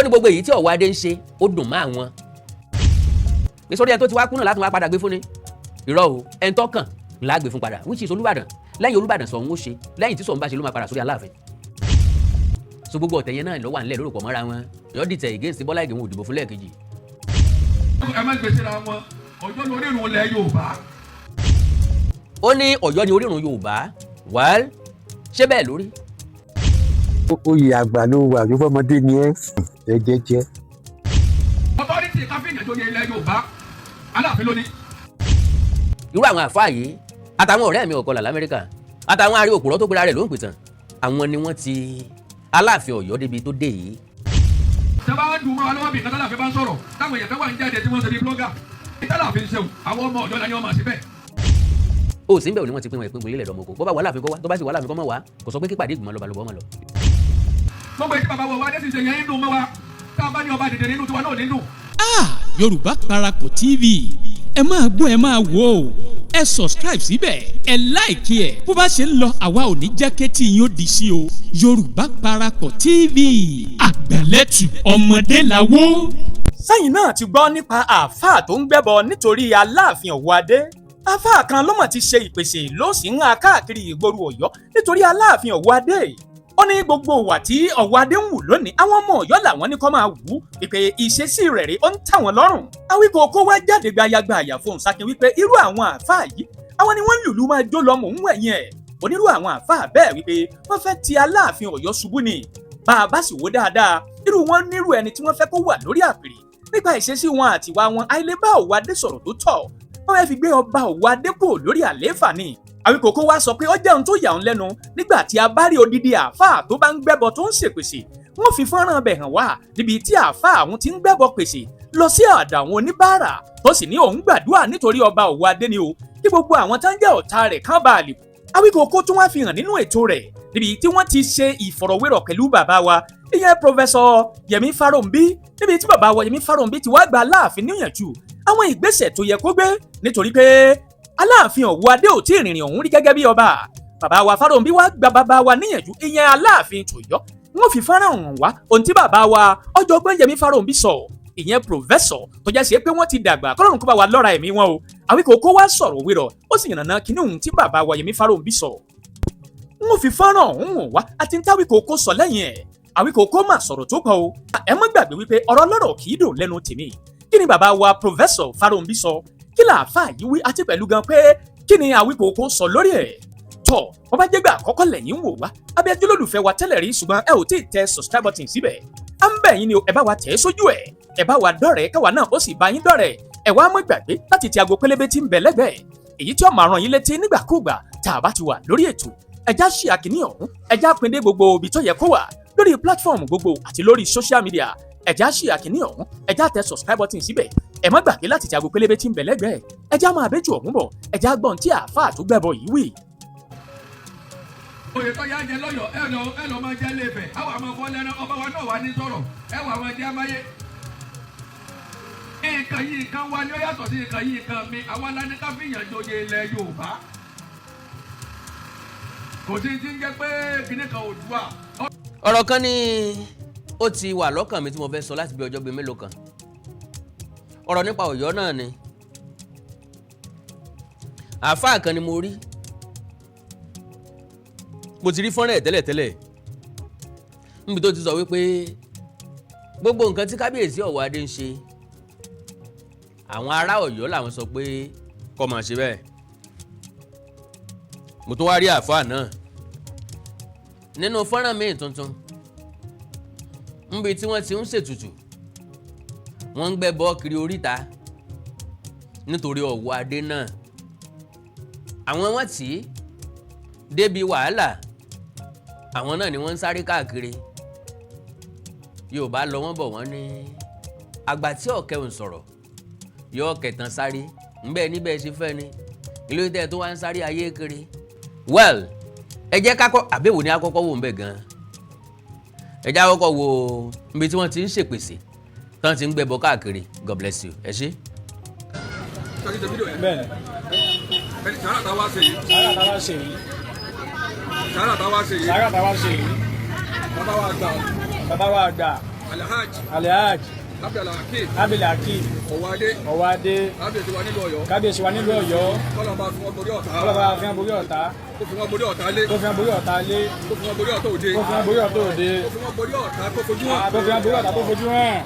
ní gbogbo èyí tí Owoade ń ṣe ó dùn mọ́ àwọn pé sórí ẹni tó ti wá kú náà láti wá padà gbé fún ni irọ́ o ẹni tó kàn ńlá gbé fún padà which is Olúbàdàn lẹ́yìn Olúbàdàn Ṣọ̀ún ó ṣe lẹ́yìn tí Ṣọ̀ún bá ṣe ló máa padà sórí Aláàfin so gbogbo ọ̀tẹ̀ yẹn náà ló wà nílẹ̀ lórúkọ mọ́ra wọn yóò dìtẹ̀ against Bọ́lá Ìgè wọn ò dìbò fún lẹ́ẹ̀kejì. ẹ má gbèsè ra wọn Ọ̀yọ́ ni orírun ilẹ̀ Yorùbá. ó ní Ọ̀yọ́ ni orírun Yorùbá well ṣé bẹ́ẹ̀ lórí. oyè àgbà ló wà ló fọmọdé ni ẹ jẹjẹjẹ. ọtọ́rìtì káfíńgì tó yẹ ilẹ̀ Yorùbá Aláàfin lónìí. irú àwọn àfáà yìí àtàwọn ọ̀rẹ́ mi ọ̀kọlà l'Amẹ́ríkà àtàwọn arí òpùrọ́ tó gbéra rẹ̀ ló ń pìtàn àwọn ni wọ́n ti Aláàfin Ọ̀yọ́ débi tó dé yìí. sábà ń dùn mọ́ alọ́wọ́ bí nǹkan Aláàfin bá ń sọ̀rọ̀ táwọn èèyàn fẹ́ wà ń jáde tí wọ́n ṣe bí blọ́gà Aláàfin ṣeun àwọn ọmọ Ọ̀yọ́ la ni wọ́n máa ṣe bẹ́ẹ̀. ó sì ń bẹ̀rù ni wọ́n ti pín wọn ìpínpín ilẹ̀ lọ́mọkò bó bá wà Aláàfin kọ́ wá tó bá sì wà Aláàfin kọ́ mọ́ wá kò sọ pé kípàdé ìgbìmọ̀ lọ́balọ́bọ̀ wọn lọ. gbogbo ètí bàbá Owoade sì ṣe yẹn ń dùn mọ́ wa tá a bá ní ọba dìde nínú tiwa náà ní dùn. Yorùbá Parapọ̀ TV ẹ máa gbọ́ ẹ máa wò ó ẹ subscribe síbẹ̀ ẹ láìkí ẹ̀ bó bá ṣe ń lọ àwa ò ní jákẹ́tì yín ó di sí o Yorùbá Parapọ̀ TV àgbẹ̀lẹ́tù ọmọdé làwọ̀. sẹ́yìn náà ti gbọ́ nípa àáfàá tó ń gbẹ́bọ nítorí Aláàfin Owoade àáfàá kan ló mọ̀ ti ṣe ìpèsè ló sì ń ha káàkiri ìgboro Ọ̀yọ́ nítorí Aláàfin Owoade ó ní gbogbo ìwà tí Owoade ń wù lónìí àwọn ọmọ Ọ̀yọ́ làwọn ní kó máa wù pípé ìṣesí rẹ̀ rí ó ń tà wọ́n lọ́rùn. Awikoko wá jáde gbayagba àyà fóun sákin wípé irú àwọn àáfàá yìí àwọn ni wọ́n lùlù máa jó lọ mò ń wẹ̀yìn ẹ̀ onírú àwọn àáfàá bẹ́ẹ̀ wípé wọ́n fẹ́ ti Aláàfin Ọ̀yọ́ ṣubú ni bá a bá sì wò dáadáa irú wọn nírú ẹni tí wọ́n fẹ́ kó wà lórí àpèrè nípa ìṣesí wọn àtiwá wọn àìlébá Owoade sọ̀rọ̀ tó tọ́ wọ́n fẹ́ fi gbé ọba Owoade kúrò lórí àlééfà ni. Awikoko wá sọ pé ó jẹ́ ohun tó yà ń lẹ́nu nígbà tí a bá rí odidi àáfàá tó bá ń gbẹ́bọ tó ń ṣèpèsè wọ́n fi fọ́nrán bẹ̀ hàn wá níbi tí àáfàá àwọn ti ń gbẹ́bọ pèsè lọ sí àdá àwọn oníbàárà tó sì ní òun gbàdúrà nítorí ọba Owoade ni o kí gbogbo àwọn tó ń jẹ́ ọ̀tá rẹ̀ kán bá a lè kú. Awikoko tún wá fi hàn nínú ètò rẹ̀ níbi tí wọ́n ti ṣe ìfọ̀rọ̀wérọ̀ pẹ̀lú bàbá wa ìyẹn Professor Yemi Farombi níbi tí bàbá wa Yemi Farombi ti wá gba Aláàfin níyànjú àwọn ìgbésẹ̀ tó yẹ kó gbé nítorí pé Aláàfin Owoade ò tí ì rìnrìn ọ̀hún rí gẹ́gẹ́ bí ọba bàbá wa Farombi wá gba bàbá wa níyànjú ìyẹn Aláàfin tòyọ́ wọ́n fi fọ́nrán hàn wá ohun tí bàbá wa ọ̀jọ̀gbọ́n Yemi Farombi sọ ìyẹn Professor tó jẹ́ sí pé wọ́n ti dàgbà kọ́lọ́run kó bá wa lọ́ra ẹ̀mí wọn o Awikoko wá sọ̀rọ̀ wérọ̀ ó sì yànnàná kíní ohun tí bàbá wa Yemi Farombi sọ wọ́n fi fọ́nrán ọ̀hún hàn wá àti ní Awikoko sọ lẹ́yìn ẹ̀ Awikoko mà sọ̀rọ̀ tó pọ̀ o ẹ má gbàgbé wípé ọ̀rọ̀ lọ́rọ̀ kì í dùn lẹ́nu tèmi kí ni bàbá wa Professor Farombi sọ kí làáfàá yìí wí àti pẹ̀lú gan pé kí ni Awikoko sọ lórí ẹ̀ tọ́ wọ́n bá jẹ́gbà àkọ́kọ́ lẹ́yìn wò wá abẹ́jú lólùfẹ́ wa tẹ́lẹ̀ rí ṣùgbọ́n ẹ ò tí ì tẹ subscribe button síbẹ̀ à ń bẹ̀ yín ni ẹ bá wa tẹ̀ ẹ́ sójú ẹ̀ ẹ bá wa dọ̀rẹ́ káwa náà ó sì bá yín dọ̀rẹ́ ẹ wá mọ́ gbàgbé láti ti aago pélébé tí ń bẹ lẹ́gbẹ̀ẹ́ èyí tí ó máa ràn yín létí nígbàkúùgbà tá a bá ti wà lórí ètò ẹjá ṣí àkíní ọ̀hún ẹjá pín dé gbogbo ibi tó yẹ kó wà lórí platform gbogbo àti lórí social media ẹjá ṣí àkíní ọ̀hún ẹjá tẹ subscribe button síbẹ̀ ẹ má gbàgbé láti ti aago pélébé tí ń bẹ lẹ́gbẹ̀ẹ́ ẹjá máa bẹ́jù ọ̀hún bọ̀ ẹjá gbọ́n tí àáfàá tó gbẹ́bọ yìí wí. oyè tó yá jẹ lọ́yọ̀ ẹ lọ máa jẹ́ lébẹ̀ àwọn àmọ́ fọ́ lẹ́nu ọba wa náà wà ní sọ̀rọ̀ ẹ wà máa jẹ́ amáyé. nǹkan yìí kan wá ní ó yàtọ̀ sí nǹkan yìí kan mi àwọn alání ká fi yàn joyè ilẹ̀ Yorùbá kò sí ti ń jẹ́ pé kíní kan Oòduà. ọ̀rọ̀ kan ni ó ti wà lọ́kàn mi tí mo fẹ́ sọ láti bí ọjọ́ bíi mélòó kan ọ̀rọ̀ nípa Ọ̀yọ́ náà ni àáfàá kan ni mo rí mo ti rí fọ́nrán ẹ̀ tẹ́lẹ̀tẹ́lẹ̀ níbi tó ti sọ wípé gbogbo nǹkan tí kábíyèsí Owoade ń ṣe àwọn ará Ọ̀yọ́ làwọn sọ pé kó máa ṣe bẹ́ẹ̀ mo tún wá rí àáfàá náà nínú fọ́nrán míì tuntun níbi tí wọ́n ti ń ṣètùtù wọ́n ń gbẹ́bọ kiri oríta nítorí Owoade náà àwọn wọn tí débi wàhálà àwọn náà ni wọ́n ń sáré káàkiri Yorùbá lọ wọ́n bọ̀ wọ́n ní àgbà tí ọ̀kẹ́ ń sọ̀rọ̀ yóò kẹtàn sáré ńbẹ níbẹ̀ ṣe fẹ́ ni ìlú tẹ́ tó wá ń sáré ayé kiri well ẹ jẹ́ kákọ́ àbẹ̀wò ni àkọ́kọ́ wò ń bẹ̀ gan ẹ jẹ́ àkọ́kọ́ wo níbi tí wọ́n ti ń ṣèpèsè tán ti ń gbẹ́bọ káàkiri God bless you ẹ ṣé. bẹ́ẹ̀ni sàrà táwa ṣe yìí. bàbá wa gbà. Alhaji Alaafin Owoade kábíyèsí wa nílùú Ọ̀yọ́ kọlọmọ fún wọn borí ọ̀tá kọlọmọ fi hàn borí ọ̀tá kó fi wọn borí ọ̀tá lé kó fi hàn borí ọ̀tá lé kó fi wọn borí ọ̀tá òde kó fi hàn borí ọ̀tá òde kó fi wọn borí ọ̀tá tó fojú hàn kó fi hàn borí ọ̀tá tó fojú hàn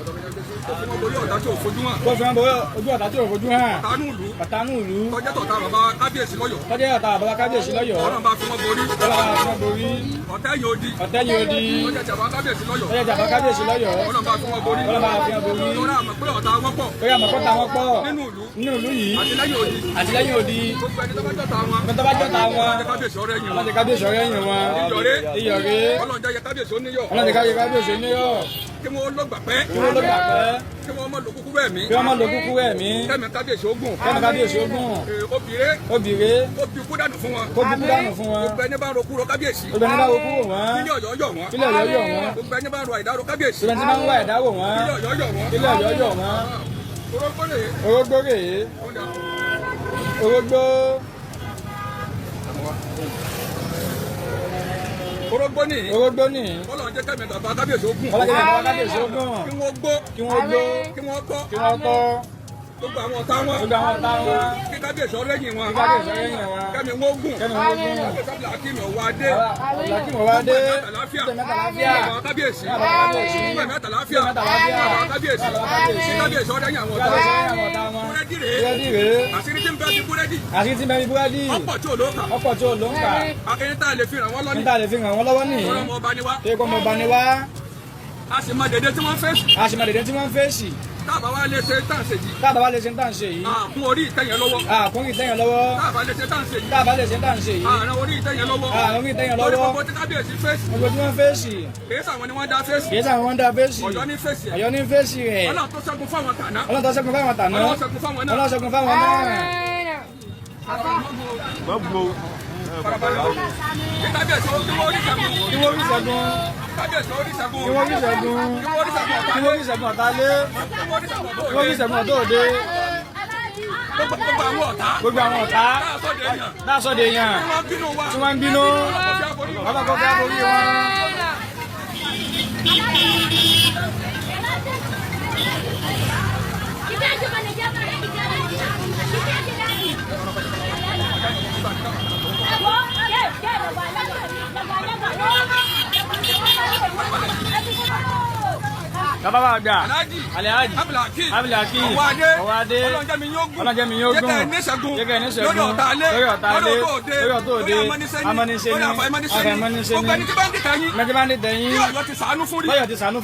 kó fi wọn borí ọ̀tá tó fojú hàn kó fi hàn borí ọ̀tá tó fojú hàn ọ̀tánú ìlú ọ̀tánú ìlú tọ́jẹ́ tọ̀tá bàbá kábíyèsí lọ́yọ̀ọ́ tọ́jẹ́ ọ̀tá bàbá kábíyèsí lọ́yọ̀ọ́ kọlọmọ fún wọn borí kọlọmọ fi hàn borí ọ̀tẹ́ yóò di tọ́jẹ́ jàmbá kábíyèsí lọ́yọ̀ọ́ tọ́jẹ́ jàmbá kábíyèsí lọ́yọ̀ọ́ kọlọmọ fún wọn borí kọlọmọ fi hàn borí lórí àmọ̀ pé ọ̀tá wọn pọ̀ lórí àmọ̀ pé ọ̀tá wọn pọ̀ nínú ìlú yìí àtìlẹ́yìn òdi gbogbo ẹni tó bá jọ́ta wọn kábíyèsí ọ̀rẹ́ yìí ọlọ́dẹ kábíyèsí ọ̀rẹ́ yìí wọn iyọ̀rẹ́ ọlọ́dẹ kábíyèsí oníyọ̀ ọlọ́dẹ kábíyèsí oníyọ̀ kí wọ́n ló gbà pẹ́ kí wọ́n ló gbà pẹ́ kí wọ́n mọ̀ lò kúkú bẹ́ẹ̀ mí kí wọ́n mọ̀ lò kúkú ẹ̀mí kẹ́mi kábíyèsí ogun obìnrin ó bí kú dànù fún wọn kó bí kú dànù fún wọn gbogbo ẹni bá ro kúrò kábíyèsí gbogbo ẹni bá ro kúrò wọn kílẹ̀ Ọ̀yọ́ yọ̀ wọn kílẹ̀ Ọ̀yọ́ yọ̀ wọn gbogbo ẹni bá ro àìdárò kábíyèsí gbogbo ẹni bá ń wá ẹ̀dáwò wọn kílẹ̀ Ọ̀yọ́ yọ̀ wọn kílẹ̀ Ọ̀yọ́ yọ̀ wọn orógbó rèé orógbó orógbó ní Ọlọ́run jẹ́ kẹ́mi bàbá kábíyèsí ogun ọlọ́jẹ́ bàbá kábíyèsí ogun kí wọ́n gbó kí wọ́n gbó kí wọ́n kọ́ kí wọ́n kọ́ gbogbo àwọn ọ̀tá wọn kí kábíyèsí ọ̀rẹ́yìn wọn kẹ́mi wọ́n gùn Alaafin Owoade Alaafin kábíyèsí Alaafin kábíyèsí ọ̀rẹ́yìn àwọn ọ̀tá búrẹ́dì rèé àṣírí tí ń bẹ bí búrẹ́dì ọ̀pọ̀ tí ò ló ń kà ẹni tá a lè fi ràn wọ́n lọ́wọ́ ní ọmọ ọba ni wá a sì máa dèdè tí wọ́n fèsì tábà wá lè ṣe tàǹṣe yìí àkún orí ìtẹ̀yẹn lọ́wọ́ tábà lè ṣe tàǹṣe yìí àrùn orí ìtẹ̀yẹn lọ́wọ́ lórí gbogbo tí kábíyèsí fèsì gbogbo tí wọ́n fèsì kìí sàwọn ni wọ́n dá fèsì Ọ̀yọ́ ní fèsì rẹ̀ Ọlọ́run tó ṣẹ́gun fáwọn tàná Ọlọ́run ṣẹ́gun fáwọn náà kábíyèsí orí ṣẹ́gun kí wọ́n rí ṣẹ́gun ọ̀tá lé kí wọ́n rí ṣẹ́gun ọ̀tá òde gbogbo àwọn ọ̀tá dáṣọ́dé yàn tí wọ́n ń bínú bàbá kọ́ fẹ́ borí wọn. Bàbá wa gbà Alhaji Alaafin Owoade ọlọ́njẹ́ mi yóò gùn jẹ́kẹ́ ní ṣẹ́gun lórí ọ̀tá lé lórí ọ̀tá òde amọ́nisẹ́ ní àfẹ́mọ́nisẹ́ ní gbogbo ẹni tí bá ń dìtẹ̀ yín mẹ́jọ bá ń dìtẹ̀ yín Ọ̀yọ́ ti ṣàánú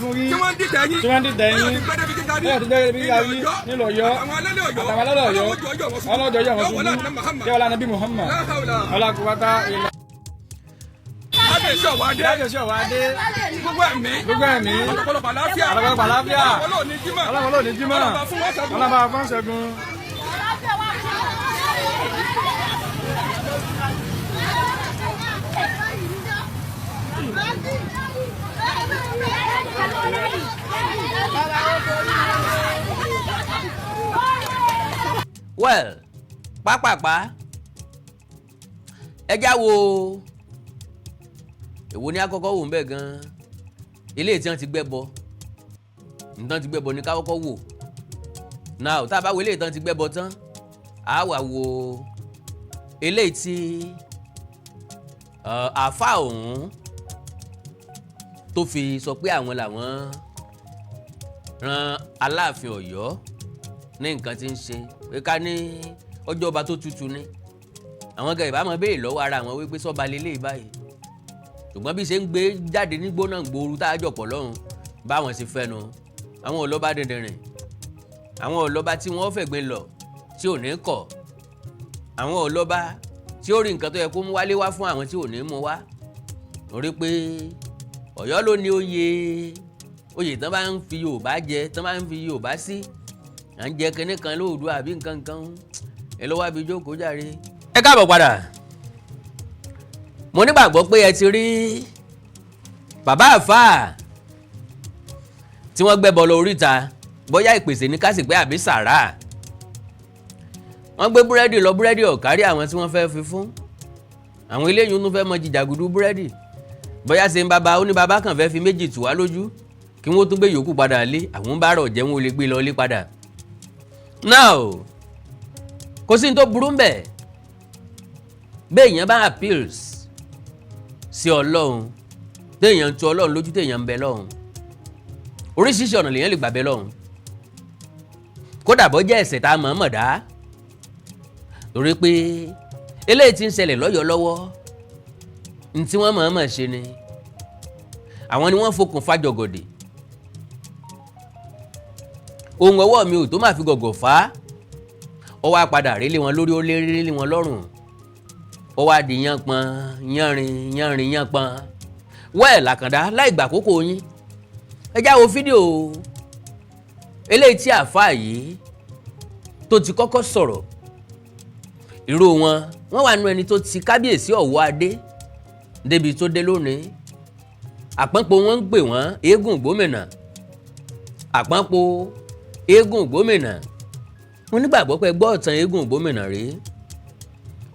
fún rí tí wọ́n ń dìtẹ̀ yín Ọ̀yọ́ ti gbẹ́dẹ́ bí gàrí nílò Ọ̀yọ́ àtàwọn alálẹ̀ Ọ̀yọ́ ọlọ́jọ́ yọ̀ wọ́n fún mi yọ̀wọ́lá nàbí Muhammad ọlọ́kùnwátá ilẹ̀. Kábíyèsí Owoade gbogbo ẹ̀mí ọ̀pọ̀lọpọ̀ àlàáfíà ọlọ́wọ́ ló ní jímọ̀ ọlọ́ba fún ṣẹ́gun. well pápápá ẹjá wo èwo ní àkọ́kọ́ wò ń bẹ̀ gan-an ilé tí wọ́n ti gbẹ́bọ nǹkan ti gbẹ́bọ ní ká kọ́kọ́ wò now tá a bá wo ilé tí wọ́n ti gbẹ́bọ tán a wà wo eléyìí tí àáfà ọ̀hún tó fi sọ pé àwọn làwọn ran Aláàfin Ọ̀yọ́ ní nǹkan tí ń ṣe pé ká ní ọjọ́ ọba tó tutù ni àwọn gẹ̀rẹ́ bá mọ̀ béèrè lọ́wọ́ ara àwọn wípé sọ́ba lélẹ́yìí báyìí ṣùgbọ́n bí ṣe ń gbé jáde ní gbóná gbòòrú tá a jọ̀pọ̀ lọ́rùn báwọn ṣe fẹ́nu àwọn ọlọ́ba dẹ̀dẹ̀rìn àwọn ọlọ́ba tí wọ́n fẹ̀gbin lọ tí ò ní kọ̀ àwọn ọlọ́ba tí ó rí nǹkan tó yẹ kó mú wálé wá fún àwọn tí ò ní mú wá torí pé Ọ̀yọ́ ló ní oyè tán bá ń fi Yorùbá jẹ tán bá ń fi Yorùbá sí à ń jẹ kinní kan lóòdù àbí nǹkan kan ẹ lọ́wọ́ àbí jókòó jàre. ẹ káàbọ̀ padà mo nígbàgbọ́ pé ẹ ti rí bàbá àfáà tí wọ́n gbẹ́bọ lọ oríta bóyá ìpèsè ní kásìpẹ́ àbí sàrà wọ́n gbé búrẹ́dì lọ búrẹ́dì ọ̀kárí àwọn tí wọ́n fẹ́ fi fún àwọn eléyìí ń fẹ́ mọ jìjàgùdù búrẹ́dì bóyá ṣe ń bàbá ó ní bàbá kan fẹ́ fi méjì tù wá lójú kí wọ́n tún gbé yòókù padà lé àwọn bá rọ̀ jẹ́ wọn ò lè gbé lọ lé padà. Now kò sí ní tó burú mbẹ̀ béèyàn bá appeals sí Ọlọ́run téèyàn ń tu Ọlọ́run lójú téèyàn ń bẹ lọ́hùn oríṣiríṣi ọ̀nà lèèyàn lè gbà bẹ lọ́hùn kódà bọ́ jẹ́ ẹ̀ṣẹ̀ tá a mọ̀ọ́mọ̀ dá torí pé eléyìí tí ń ṣẹlẹ̀ lọ́yọ̀ọ́ lọ́wọ́ ní tí wọ́n mọ̀ọ́mọ̀ ṣe ni àwọn ni wọ́n fokùn fa jọ̀gọ̀dì ohun ọwọ́ mi ò tó máa fi gọ̀gọ̀ fà á ó wá padà rélé wọn lórí ó lé wọn lọ́rùn ó wá di yánpọn yánrin yánpọn wẹ́ẹ̀ làkàndá láì gbà kókó yín ẹ já wo fídíò eléyìí tí àáfàá yìí tó ti kọ́kọ́ sọ̀rọ̀ irú wọn wà nú ẹni tó ti kábíyèsí Ọwoade débi tó dé lónìí àpọ́npọ̀ wọn ń gbè wọ́n eégún gómìnà àpọ́npọ̀ eégún gómìnà mo nígbàgbọ́ pé gbọ́ ọ̀tàn eégún gómìnà rèé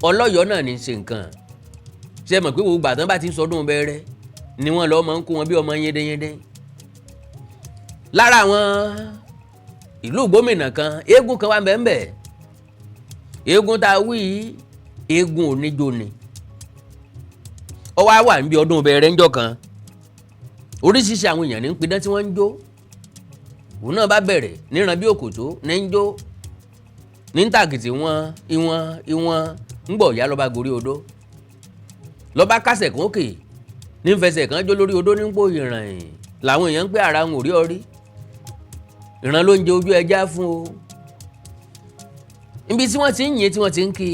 ọlọ́yọ̀ọ́ náà ní í ṣe nǹkan ṣe mọ̀ pé gbogbo àtàn bá ti ń sọdún bẹ̀rẹ̀ ni wọ́n lọ́ọ́ máa ń kó wọn bí ọmọ yédéyédé lára àwọn ìlú gómìnà kan eégún kan wà bẹ́ẹ̀ eégún tá a wí eégún oníjó ni ó wá wà níbi ọdún bẹ̀rẹ̀ ńjọ́ kan oríṣiríṣi àwọn èèyàn ní ń pidán tí wọ́n ń jó òun náà bá bẹ̀rẹ̀ níran bí òkòtó ní ń jó ní ń tàkìtì ìwọ̀n ń gbọ̀ ya lọ́ba gorí odó lọ́ba kásẹ̀ kan òkè ní fẹsẹ̀ kan jó lórí odó ní ń pò ìràn làwọn èèyàn ń pè ara wọn ò rí ọrí ìran ló ń jẹ ojú ẹja fún o níbi tí wọ́n ti ń yìn tí wọ́n ti ń kí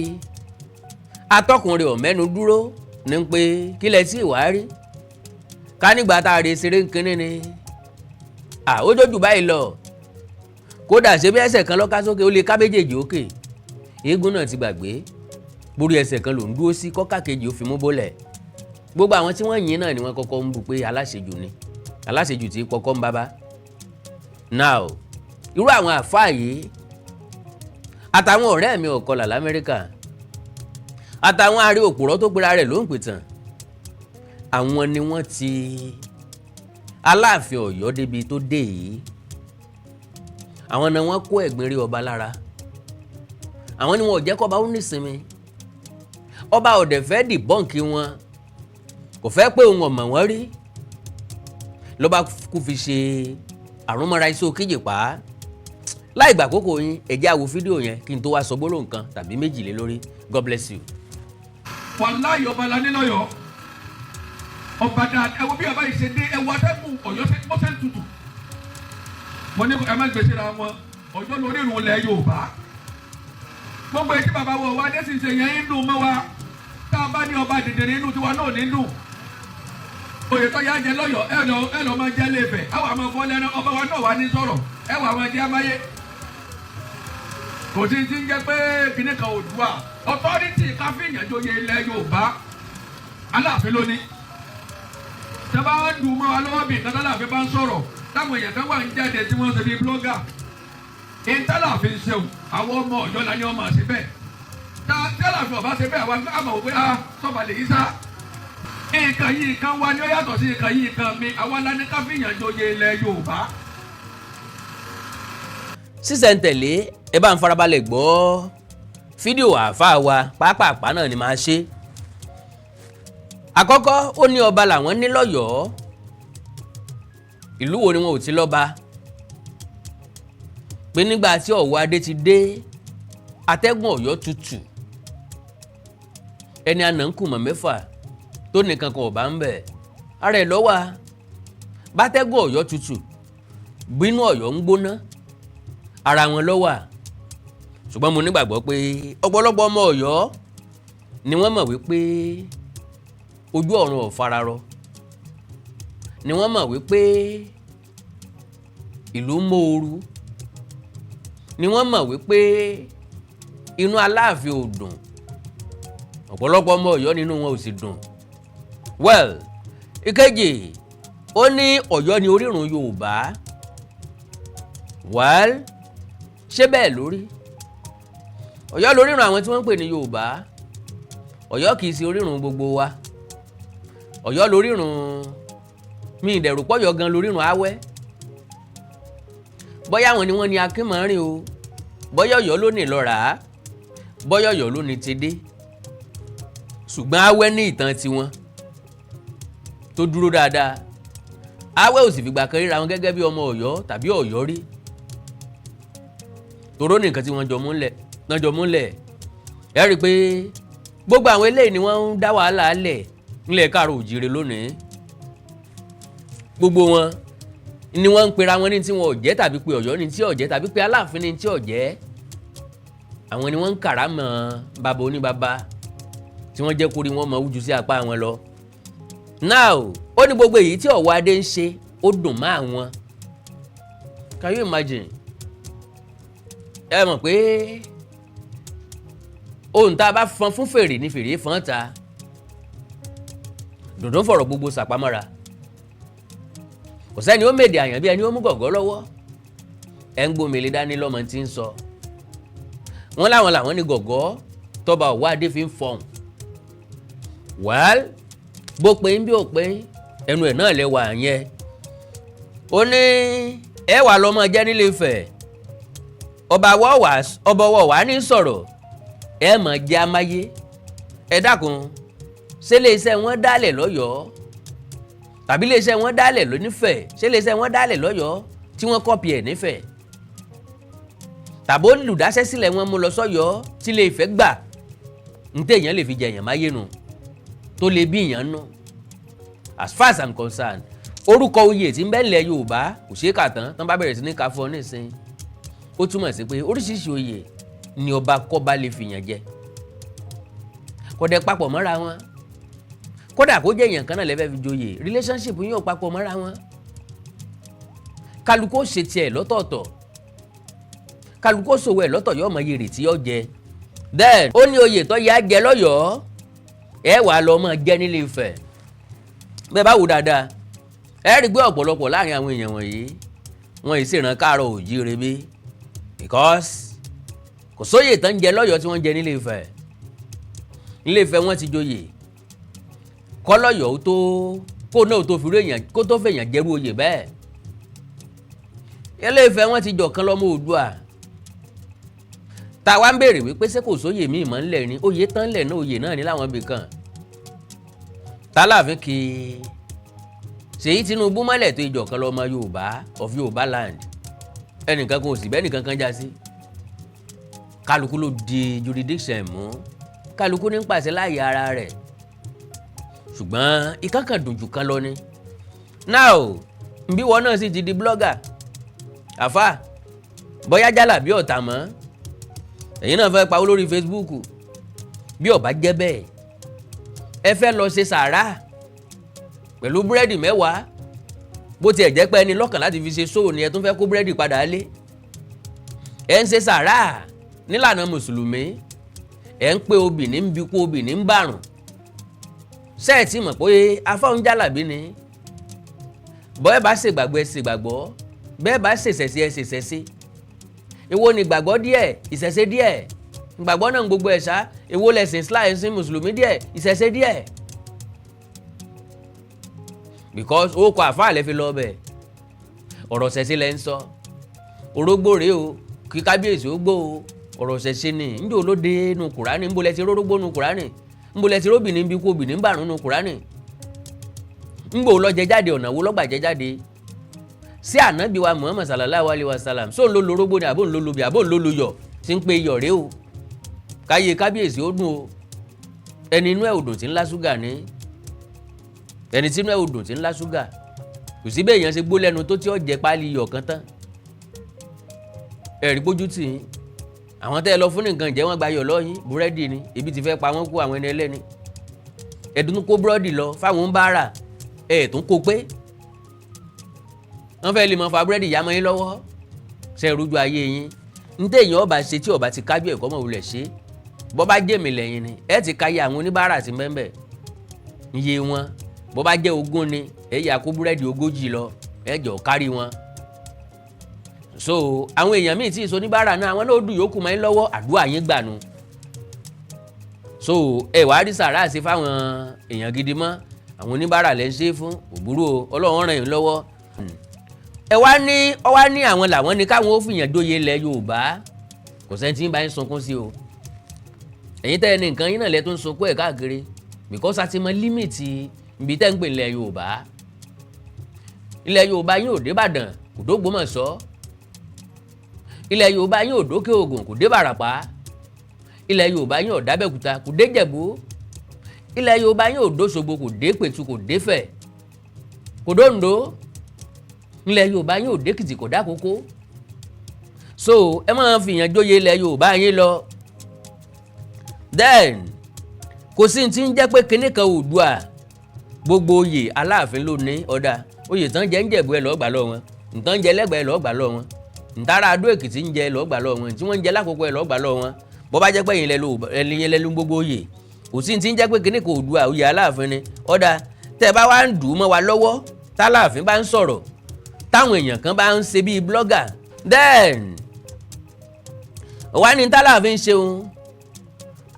atọ́kùnrin ọ̀mẹ́nu dúró ní pé kílẹ̀ tí ìwà rí ká nígbà tá a rè ṣeré kínní ni ó jójú báyìí lọ kódà ṣe bí ẹsẹ̀ kan lọ́ka sókè ó lè ká méjèèjì òkè eégún náà ti gbàgbé borí ẹsẹ̀ kan ló ń dúró sí kọ́kà kejì ó fi mú bólẹ̀ gbogbo àwọn tí wọ́n yìn náà ni wọ́n kọ́kọ́ ń bú pé aláṣejù ni aláṣejù tí kọ́kọ́ ń bábá now irú àwọn àfáà yìí àtàwọn ọ̀rẹ́ mi ọ̀kọlà l'Amẹ́ríkà àtàwọn àrí òpùrọ́ tó gbéra rẹ̀ ló ń pìtàn àwọn ni wọ́n ti Aláàfin Ọ̀yọ́ débi tó dé yìí àwọn náà wọ́n kó ẹ̀gbin rí ọba lára àwọn ni wọn ò jẹ́ kọ́ba ó nísinmi ọba ọ̀dẹ̀ fẹ́ dìbọ́ǹkì wọn kò fẹ́ pé òun ọ̀mọ̀ wọn rí lọ́ba kú fi ṣe àrùnmọ́ra iṣẹ́ òkèjì pa á láì gbà kókó yín ẹ jẹ́ á wo fídíò yẹn kí n tó wá sọ gbólóhùn kan tàbí méjì lé lórí God bless you. wàláyé ọba la nílọ́yọ̀ ọba dáadáa ẹ wo bí ọba yìí ṣe dé ẹ wo atẹ́gùn Ọ̀yọ́ mọ́sẹ̀ tutù wọ́n ní ẹ má gbèsè ra wọn Ọ̀yọ́ lórí ìrùn ilẹ̀ Yorùbá gbogbo etí bàbá wọ wa dé sì ṣe yẹn ń dùn mọ́ wa tá a bá ní ọba dèdèrè inú tiwa náà ní dùn oyè tó yá jẹ lọ́yọ̀ ẹ lọ máa jẹ́ lẹ́fẹ̀ àwọn àmọ́ fọ́ lẹ́nu ọba wa náà wà ní sọ̀rọ̀ ẹ wà máa jẹ́ amáyé kò tí ń jẹ́ pé kíní kan Oòduà ọ̀tọ́rìtì káfíìyàn joyè ilẹ̀ Yorùbá Aláàfin lónìí tẹ́bá ń dùn mọ́ wa lọ́wọ́ bí nǹkan Aláàfin bá ń sọ̀rọ̀ táwọn èèyàn kan wà ń jáde tí wọ́n ń ṣe bí blọ́gà Aláàfin ṣeun àwọn ọmọ Ọ̀yọ́ la ní ọmọ àṣẹ bẹ́ẹ̀ tí Aláàfin ọba ṣe bẹ́ẹ̀ àwọn àmọ̀ wò pé sọ́ba lè yí sá nǹkan yìí kan wá ní ó yàtọ̀ sí nǹkan yìí kan mi àwọn alání káfíìyàn joyè ilẹ̀ Yorùbá. sísẹ̀ntẹ̀lé ẹ bá ń farabalẹ̀ gbọ́ fídíò àáfàá wa pápápá náà ni màá ṣe. àkọ́kọ́ ó ní ọba làwọn ní lọ́yọ̀ọ́ ìlú wo ni wọn ò ti lọ́ba pé nígbà tí Ọwoade ti dé atẹ́gùn Ọ̀yọ́ tutù ẹni àná ń kùmọ̀ mẹ́fà tó nìkan kan ọba ń bẹ̀ ara ẹ̀ lọ́wọ́ bátẹ́gùn Ọ̀yọ́ tutù bínú Ọ̀yọ́ ń gbóná ara wọn lọ́wọ́ ṣùgbọ́n mo nígbàgbọ́ pé ọ̀pọ̀lọpọ̀ ọmọ Ọ̀yọ́ ni wọ́n mọ̀ wípé ojú ọ̀run ò fararọ ni wọ́n mọ̀ wípé ìlú mòoru ni wọ́n mọ̀ wípé inú Aláàfin ò dùn ọ̀pọ̀lọpọ̀ ọmọ Ọ̀yọ́ nínú wọn ò sì dùn. well ìkejì ó ní Ọ̀yọ́ ni orírun Yorùbá well ṣé bẹ́ẹ̀ lórí Ọ̀yọ́ lórírun àwọn tí wọ́n ń pè ní Yorùbá Ọ̀yọ́ kìí ṣe orírun gbogbo wa Ọ̀yọ́ lórírun mi ìdẹ̀rù pọ̀yọ́ gan lórírun Awẹ́ bóyá àwọn ni wọ́n ní akínmọ́rin o bóyá Ọ̀yọ́ ló ní lọ́ra bóyá Ọ̀yọ́ ló ní ti dé ṣùgbọ́n Awẹ́ ní ìtàn tiwọn tó dúró dáadáa Awẹ́ ò sì fìgbà kan ríra wọn gẹ́gẹ́ bí ọmọ Ọ̀yọ́ tàbí Ọ̀yọ́ rí toró ní nǹkan tí wọ́n jọ múlẹ̀ ẹ rí i pé gbogbo àwọn eléyìí ni wọ́n ń dá wàhálà lẹ̀ nílẹ̀ káàrọ̀ òjìrè lónìí gbogbo wọn ni wọ́n ń pera wọn ní tí wọn ò jẹ́ tàbí pé Ọ̀yọ́ ní tí ò jẹ́ tàbí pé Aláàfin ní tí ò jẹ́ àwọn ni wọ́n ń kàrámọ̀ bàbá oníbàbá tí wọ́n jẹ́ kórí wọn mọ ojú sí apá wọn lọ. Now ó ní gbogbo èyí tí Owoade ń ṣe ó dùn mọ́ àwọn. Can you imagine? Ẹ mọ̀ pé ohun tá a bá fọn fún fèrè ní fèrè fọ́n ta dùndún fọ̀rọ̀ gbogbo sàpamọ́ra kò sẹ́ni ó mèdè àyàn bí ẹni ó mú gọ̀gọ́ lọ́wọ́ ẹ̀ ń gbòmìnira dání lọ́mọ tí ń sọ wọ́n láwọn làwọn ní gọ̀gọ́ tọ́ba Owoade fi ń fọ̀hún well bó pé ń bí ò pé ẹnu ẹ̀ náà lẹ́wà yẹn ó ní ẹ wà lọ́mọ jẹ́ nílé Ifẹ̀ ọba wọ̀wá ní sọ̀rọ̀ ẹ mọ̀ jẹ́ amáyé ẹ dákun ṣé iléeṣẹ́ wọn dálẹ̀ lọ́yọ̀ọ́ tàbí iléeṣẹ́ wọn dálẹ̀ lónífẹ̀ ṣé iléeṣẹ́ wọn dálẹ̀ lọ́yọ̀ọ́ tí wọ́n kọ́pì ẹ̀ nífẹ̀ tàbí olùdásẹ́ sílẹ̀ wọn mú lọ sọ́yọ́ tí Ilé Ifẹ̀ gbà ń téèyàn lè fi jẹ èèyàn máyé nu tó lè bí èèyàn nù as far as I'm concerned orúkọ oyè tí ń bẹ nílẹ̀ Yorùbá kò ṣeé kà tán bá bẹ̀rẹ̀ sí ní ká fún ọ nísìnyí ó túmọ̀ sí pé oríṣiríṣi oyè ni ọba kọ́ba lè fìyàn jẹ kò dẹ̀ papọ̀ mọ́ra wọn kódà kó jẹ́ èèyàn kan náà lẹ́fẹ̀ẹ́ fi joyè relationship yóò papọ̀ mọ́ra wọn kálukú ṣe tiẹ̀ lọ́tọ̀ọ̀tọ̀ kálukú ṣòwò ẹ̀ lọ́tọ̀ yóò mọ iye rè tí yóò jẹ then ó ní oyè tó yẹ á jẹ lọ́yọ̀ọ́ ẹ wàá lọ mọ jẹ nílé Ifẹ̀ bẹ́ẹ̀ bá wò dáadáa ẹ rí gbé ọ̀pọ̀lọpọ̀ láàrin àwọn èèyàn wọ̀nyí wọn ì ṣèràn káàárọ̀ òjíire bí because kò sóyè tán jẹ lọ́yọ̀ọ́ tí wọ́n jẹ nílé Ifẹ̀ nílé Ifẹ̀ wọ́n ti joyè kọ́lọ́yọ̀ tó kó náà tó fi èèyàn kó tó fèèyàn jẹ́rú oyè bẹ́ẹ̀ Ilé Ifẹ̀ wọ́n ti jọ̀kan lọ́mọ Oòduà táwa ń béèrè wípé ṣé kò sóyè míì mọ́ ńlẹ̀ ni oyè tán lẹ̀ náà oyè náà ní láwọn ibì kan t'Aláàfin kì í Ṣèyí Tinubu mọ́lẹ̀ tó ìjọ̀kan lọ́mọ Yorùbá of Yorùbá land ẹnìkan kan ò sì bẹ́ẹ̀ nìkan kan já sí kálukú ló di jurisdiction mú kálukú ní pàṣẹ láàyè ara rẹ̀ ṣùgbọ́n ìkan kan dùn jù kan lọ ni now bí wọn náà sì ti di blogger àfà bóyá jálà bí ọ̀tá mọ́ ẹ̀yin náà fẹ́ pawó lórí Facebook bí ó bá jẹ́ bẹ́ẹ̀ ẹ fẹ́ lọ ṣe sàárà pẹ̀lú búrẹ́dì 10 bó tiẹ̀ jẹ́ pé ẹni lọ́kàn láti fi ṣe sóò ni ẹ tún fẹ́ kó búrẹ́dì padà lé ẹ ń ṣe sàárà nílànà mùsùlùmí ẹ ń pé obìnrin ń bikú obìnrin ń bàrùn sẹ́ẹ̀tì mọ̀ pé afọ́n jálàbí ni bọ́ẹ̀ bá ṣègbàgbọ́ ẹ ṣègbàgbọ́ bẹ́ẹ̀ bá ṣèṣẹ̀ṣe ẹ ṣèṣẹ̀ṣe èwo ni gbàgbọ́ díẹ̀ ìṣẹ̀ṣe díẹ̀ gbàgbọ́ náà gbogbo ẹ̀ ṣá èwo lẹ̀sìn Islam ẹ̀sìn mùsùlùmí díẹ̀ ìṣẹ̀ṣe díẹ̀ because ó kọ àfáà lẹ́ fi lọ bẹ̀ ọ̀rọ̀ ṣẹ̀ṣe lẹ́ ń sọ orógbó rèé o kí kábíyèsí ó gbó o ọ̀rọ̀ ṣẹ̀ṣe ni njẹ́ olóde nu Kùránì ńbo lẹ ti rórógbó nu Kùránì ńbo lẹ ti róbìnrin bí kú obìnrin bàrún nu Kùránì ńbo lọ jẹ jáde ọ̀nà wo lọ́gbà jẹ jáde sí ànábì wa Muhammad sallallahu alayhi wa sallam sóun ló lorógbó ni àbóun ló lobi àbóun ló loyọ̀ tí ń pe iyọ̀ rèé o káyé kábíyèsí ó dùn o ẹni inú ẹ̀ òdùn tí ń lá ṣúgà ní ẹni tí inú ẹ̀ òdùn tí ń lá ṣúgà kò sí bẹ́ẹ̀ èèyàn ṣe gbó lẹ́nu tó tí ó jẹ páálí iyọ̀ kan tán ẹ̀rí pójú tì í àwọn tẹ́ ẹ lọ fún nǹkan ìjẹ́ wọn gba iyọ̀ lọ́yìn búrẹ́dì ni ebi ti fẹ́ pa wọ́n kú àwọn ẹni ẹlẹ́ni ẹ̀dùn kó búrọ́dì lọ fáwọn ń bá rà ẹ̀ tún kó pé wọ́n fẹ́ lè mọ fa búrẹ́dì yá mọ́ yín lọ́wọ́ ṣe rújú ayé yín ní téèyàn ọba ṣe tí ọba ti kájú ẹ̀kọ́ mọ̀ wulẹ̀ ṣe bọ́ bá jẹ́ mi lẹ́yìn ni ẹ ti káyé àwọn oníbàárà sí mẹ́mbẹ̀ iye wọn bọ́ bá jẹ́ 20 ni ẹ yà kó búrẹ́dì 40 lọ ẹ jọ kárí wọn so àwọn èèyàn míì tí ìsọ oníbàárà náà àwọn náà dùn yòókù mọ́ yín lọ́wọ́ àdúrà yín gbà nu so ẹ wàá rí sàrà sí fáwọn èèyàn gidi mọ́ àwọn oníbàárà lẹ́ ń ṣe fún òbúrò Ọlọ́run ràn yín lọ́wọ́ ẹ wá ní àwọn làwọn ní káwọn ó fìyàn joyè ilẹ̀ Yorùbá kò sẹ́ni tí ń bá ń sunkún sí o ẹ̀yin tẹ́ ẹni nǹkan yín náà lẹ́ tó ń sunkún ẹ̀ káàkiri because a ti mọ límìtì ibi tẹ́ ń gbé ilẹ̀ Yorùbá ilẹ̀ Yorùbá yín ò dé Ìbàdàn kò d'Ógbómọ̀ṣọ́ ilẹ̀ Yorùbá yín ò dókè Ògùn kò dé Bàràpá ilẹ̀ Yorùbá yín ò d'Ábẹ́òkúta kò dé Jẹ̀bú ilẹ̀ Yorùbá yín ò d'Óṣogbo kò dé Pẹ̀tù kò dé Ifẹ̀ kò d'Oǹdó ilẹ̀ Yorùbá yín ò d'Èkìtì kò d'Àkókó so ẹ máa fìyàn jóye ilẹ̀ Yorùbá yín lọ then kò sí ti ń jẹ́ pé kinní kan Oòduà gbogbo oyè Aláàfin ló ní ọ̀dà oyè tán jẹ́ ń Jẹ̀bú ẹ lọ́ọ́ gbà lọ́wọ́ wọn ntán jẹ lẹ́gbẹ̀ẹ́ lọ́ọ́ gbà lọ́wọ́ wọn ntara Adó Èkìtì ń jẹ lọ́ọ́ gbà lọ́wọ́ wọn tí wọ́n ń jẹ l'Àkókó ẹ lọ́ọ́ gbà lọ́wọ́ wọn bọ́ bá jẹ́ pé ẹ̀yin lẹ lú gbogbo oyè kò sí ti ń jẹ́ pé kinní kan Oòduà oyè Aláàfin ni ọ̀dà tẹ́ ẹ bá wá ń dùn ún mọ́ wa lọ́wọ́ t'Aláàfin bá ń sọ̀rọ̀ táwọn èèyàn kan bá ń ṣe bíi blogger then wá ní t'Aláàfin ṣeun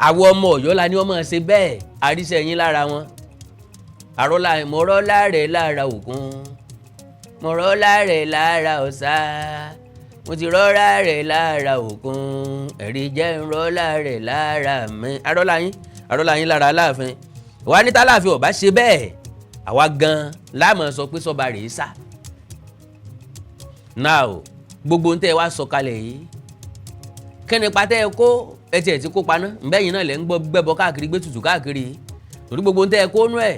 àwọn ọmọ Ọ̀yọ́ la ní wọ́n máa ṣe bẹ́ẹ̀ àríṣẹ́ yín lára wọn àrọ́lá mọ̀rọ́lá rẹ̀ lára òkun mọ̀rọ́lá rẹ̀ lára ọ̀sà mo ti rọ́lá rẹ̀ lára òkun ẹ̀rí jẹ́ ń rọ́lá rẹ̀ lára mi àrọ́lá yín lára Aláàfin wá ní t'Aláàfin ò bá ṣe bẹ́ẹ̀ àwa gan láàmú sọ pé sọ́ba rèé sá now gbogbo ń tẹ́ wá sọ kalẹ̀ yìí kẹ́ni patẹ́ ẹ kó ẹtì ẹ̀ ti kó paná ǹbẹ́yìn náà lẹ́ ń gbọ́ gbẹ́bọ káàkiri gbé tutù káàkiri torí gbogbo ń tẹ́ ẹ kó nú ẹ̀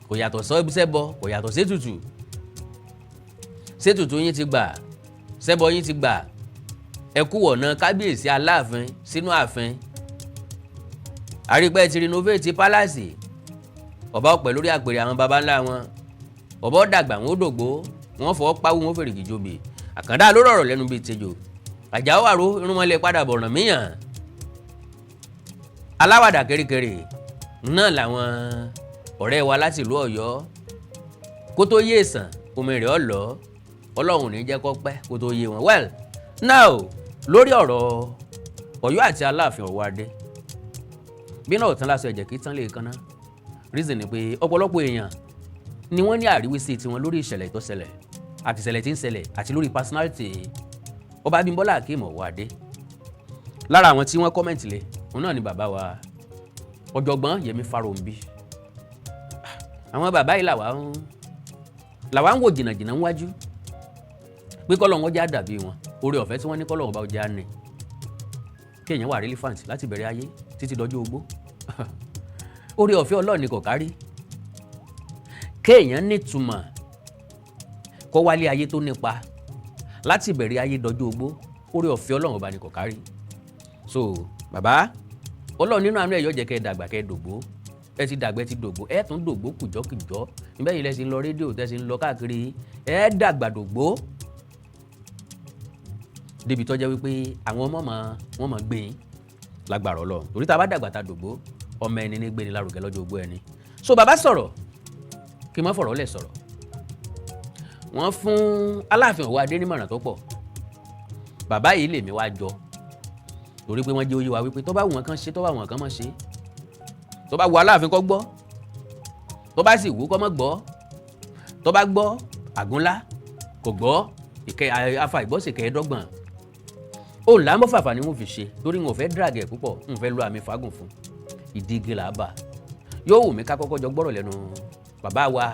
kò yàtọ̀ sẹ́bọ kò yàtọ̀ sétùtù yín ti gbà sẹ́bọ yín ti gbà ẹ kú wọ̀nà kábíyèsí Aláàfin sínú ààfin àrípẹ́ ti renovate palace ọba ọ̀pẹ lórí àpèrè àwọn baba ńlá wọn ọba dàgbà wọn ó dògbó wọn fọwọ́ pawú wọn fèrè kìjọbè àkàndá ló rọ̀rọ̀ lẹ́nu bíi tejò Àjàó àró irúnmọlẹ̀ padà bọ̀ràn míyàn aláwàdà kéré-kéré náà làwọn ọ̀rẹ́ wa láti ìlú Ọ̀yọ́ kó tó yé èsàn omi rẹ̀ ọ̀lọ́ Ọlọ́run ní jẹ́ kó pẹ́ kó tó yé wọn well now lórí ọ̀rọ̀ Ọ̀yọ́ àti Aláàfin Owoade bí náà tán lásán ẹ̀jẹ̀ kí tán lè kanná reason ni pé ọ̀pọ̀lọpọ̀ èèyàn ni wọ́n ní àríwísí tiwọn lórí ìṣẹ̀lẹ̀ tó ṣẹlẹ̀ àti ìṣẹ̀lẹ̀ tí ń ṣẹlẹ̀ àti lórí personality Ọba Abímbọ́lá Akeem Owoade lára àwọn tí wọ́n kọ́mẹ̀ntì lé òun náà ni bàbá wa ọ̀jọ̀gbọ́n Yemi Farombi àwọn bàbá yìí làwa ń wò jìnnàjìnnà níwájú pé kọ́lọ̀ wọn já dàbí wọn oore ọ̀fẹ́ tí wọ́n ní kọ́lọ̀ wọn bá já ní kéèyàn wà relevant láti bẹ̀rẹ̀ ayé títí dọjọ́ ogbó oore ọ̀fẹ́ Ọlọ́run ni kò kárí kéèyàn nítumọ̀ kó wálé ayé tó nípa láti bẹ̀rẹ̀ ayé dọjọ́ ogbó oore ọ̀fẹ́ Ọlọ́run ọba ni kò kárí so bàbá Ọlọ́run nínú àánú ẹ̀ yóò jẹ́ kẹ́ ẹ dàgbà kẹ́ ẹ dògbó ẹ ti dàgbà ẹ ti dògbó ẹ tún dògbó kùjọ́kùjọ́ níbẹ̀ yìí lẹ́sìn lọ rédíò tẹ́sìn lọ káàkiri ẹ dàgbà dògbó débi tó jẹ́ wípé àwọn ọmọ wọn máa gbé yín lágbára Ọlọ́run torí tá a bá dàgbà ta dògbó ọmọ ẹni ní gbé ni lárugẹ lọ́jọ́ ogbó ẹni so bàbá sọ̀rọ̀ kí n má fọ̀rọ̀ lẹ̀ sọ̀rọ̀ wọ́n fún Aláàfin Owoade nímọ̀ràn tó pọ̀ bàbá yìí lèmi wá jọ torí pé wọ́n jẹ́ oyé wa wípé tó bá wù wọ́n kan ṣe tó bá wù wọ́n kan má ṣe tó bá wù Aláàfin kó gbọ́ tó bá sì wù kó má gbọ́ tó bá gbọ́ àgúnlá kò gbọ́ afa ìgbọ́sẹ̀ kẹ́ẹ̀ẹ́dọ́gbọ̀n òun làmọ́ fàfà ni wọ́n fi ṣe torí wọn ò fẹ́ drag ẹ̀ púpọ̀ wọn ò fẹ́ lo àmì fagùn fún ìdíje làbà yóò wù mí ká kọ́kọ́ jọ gbọ́rọ̀ lẹ́nu bàbá wa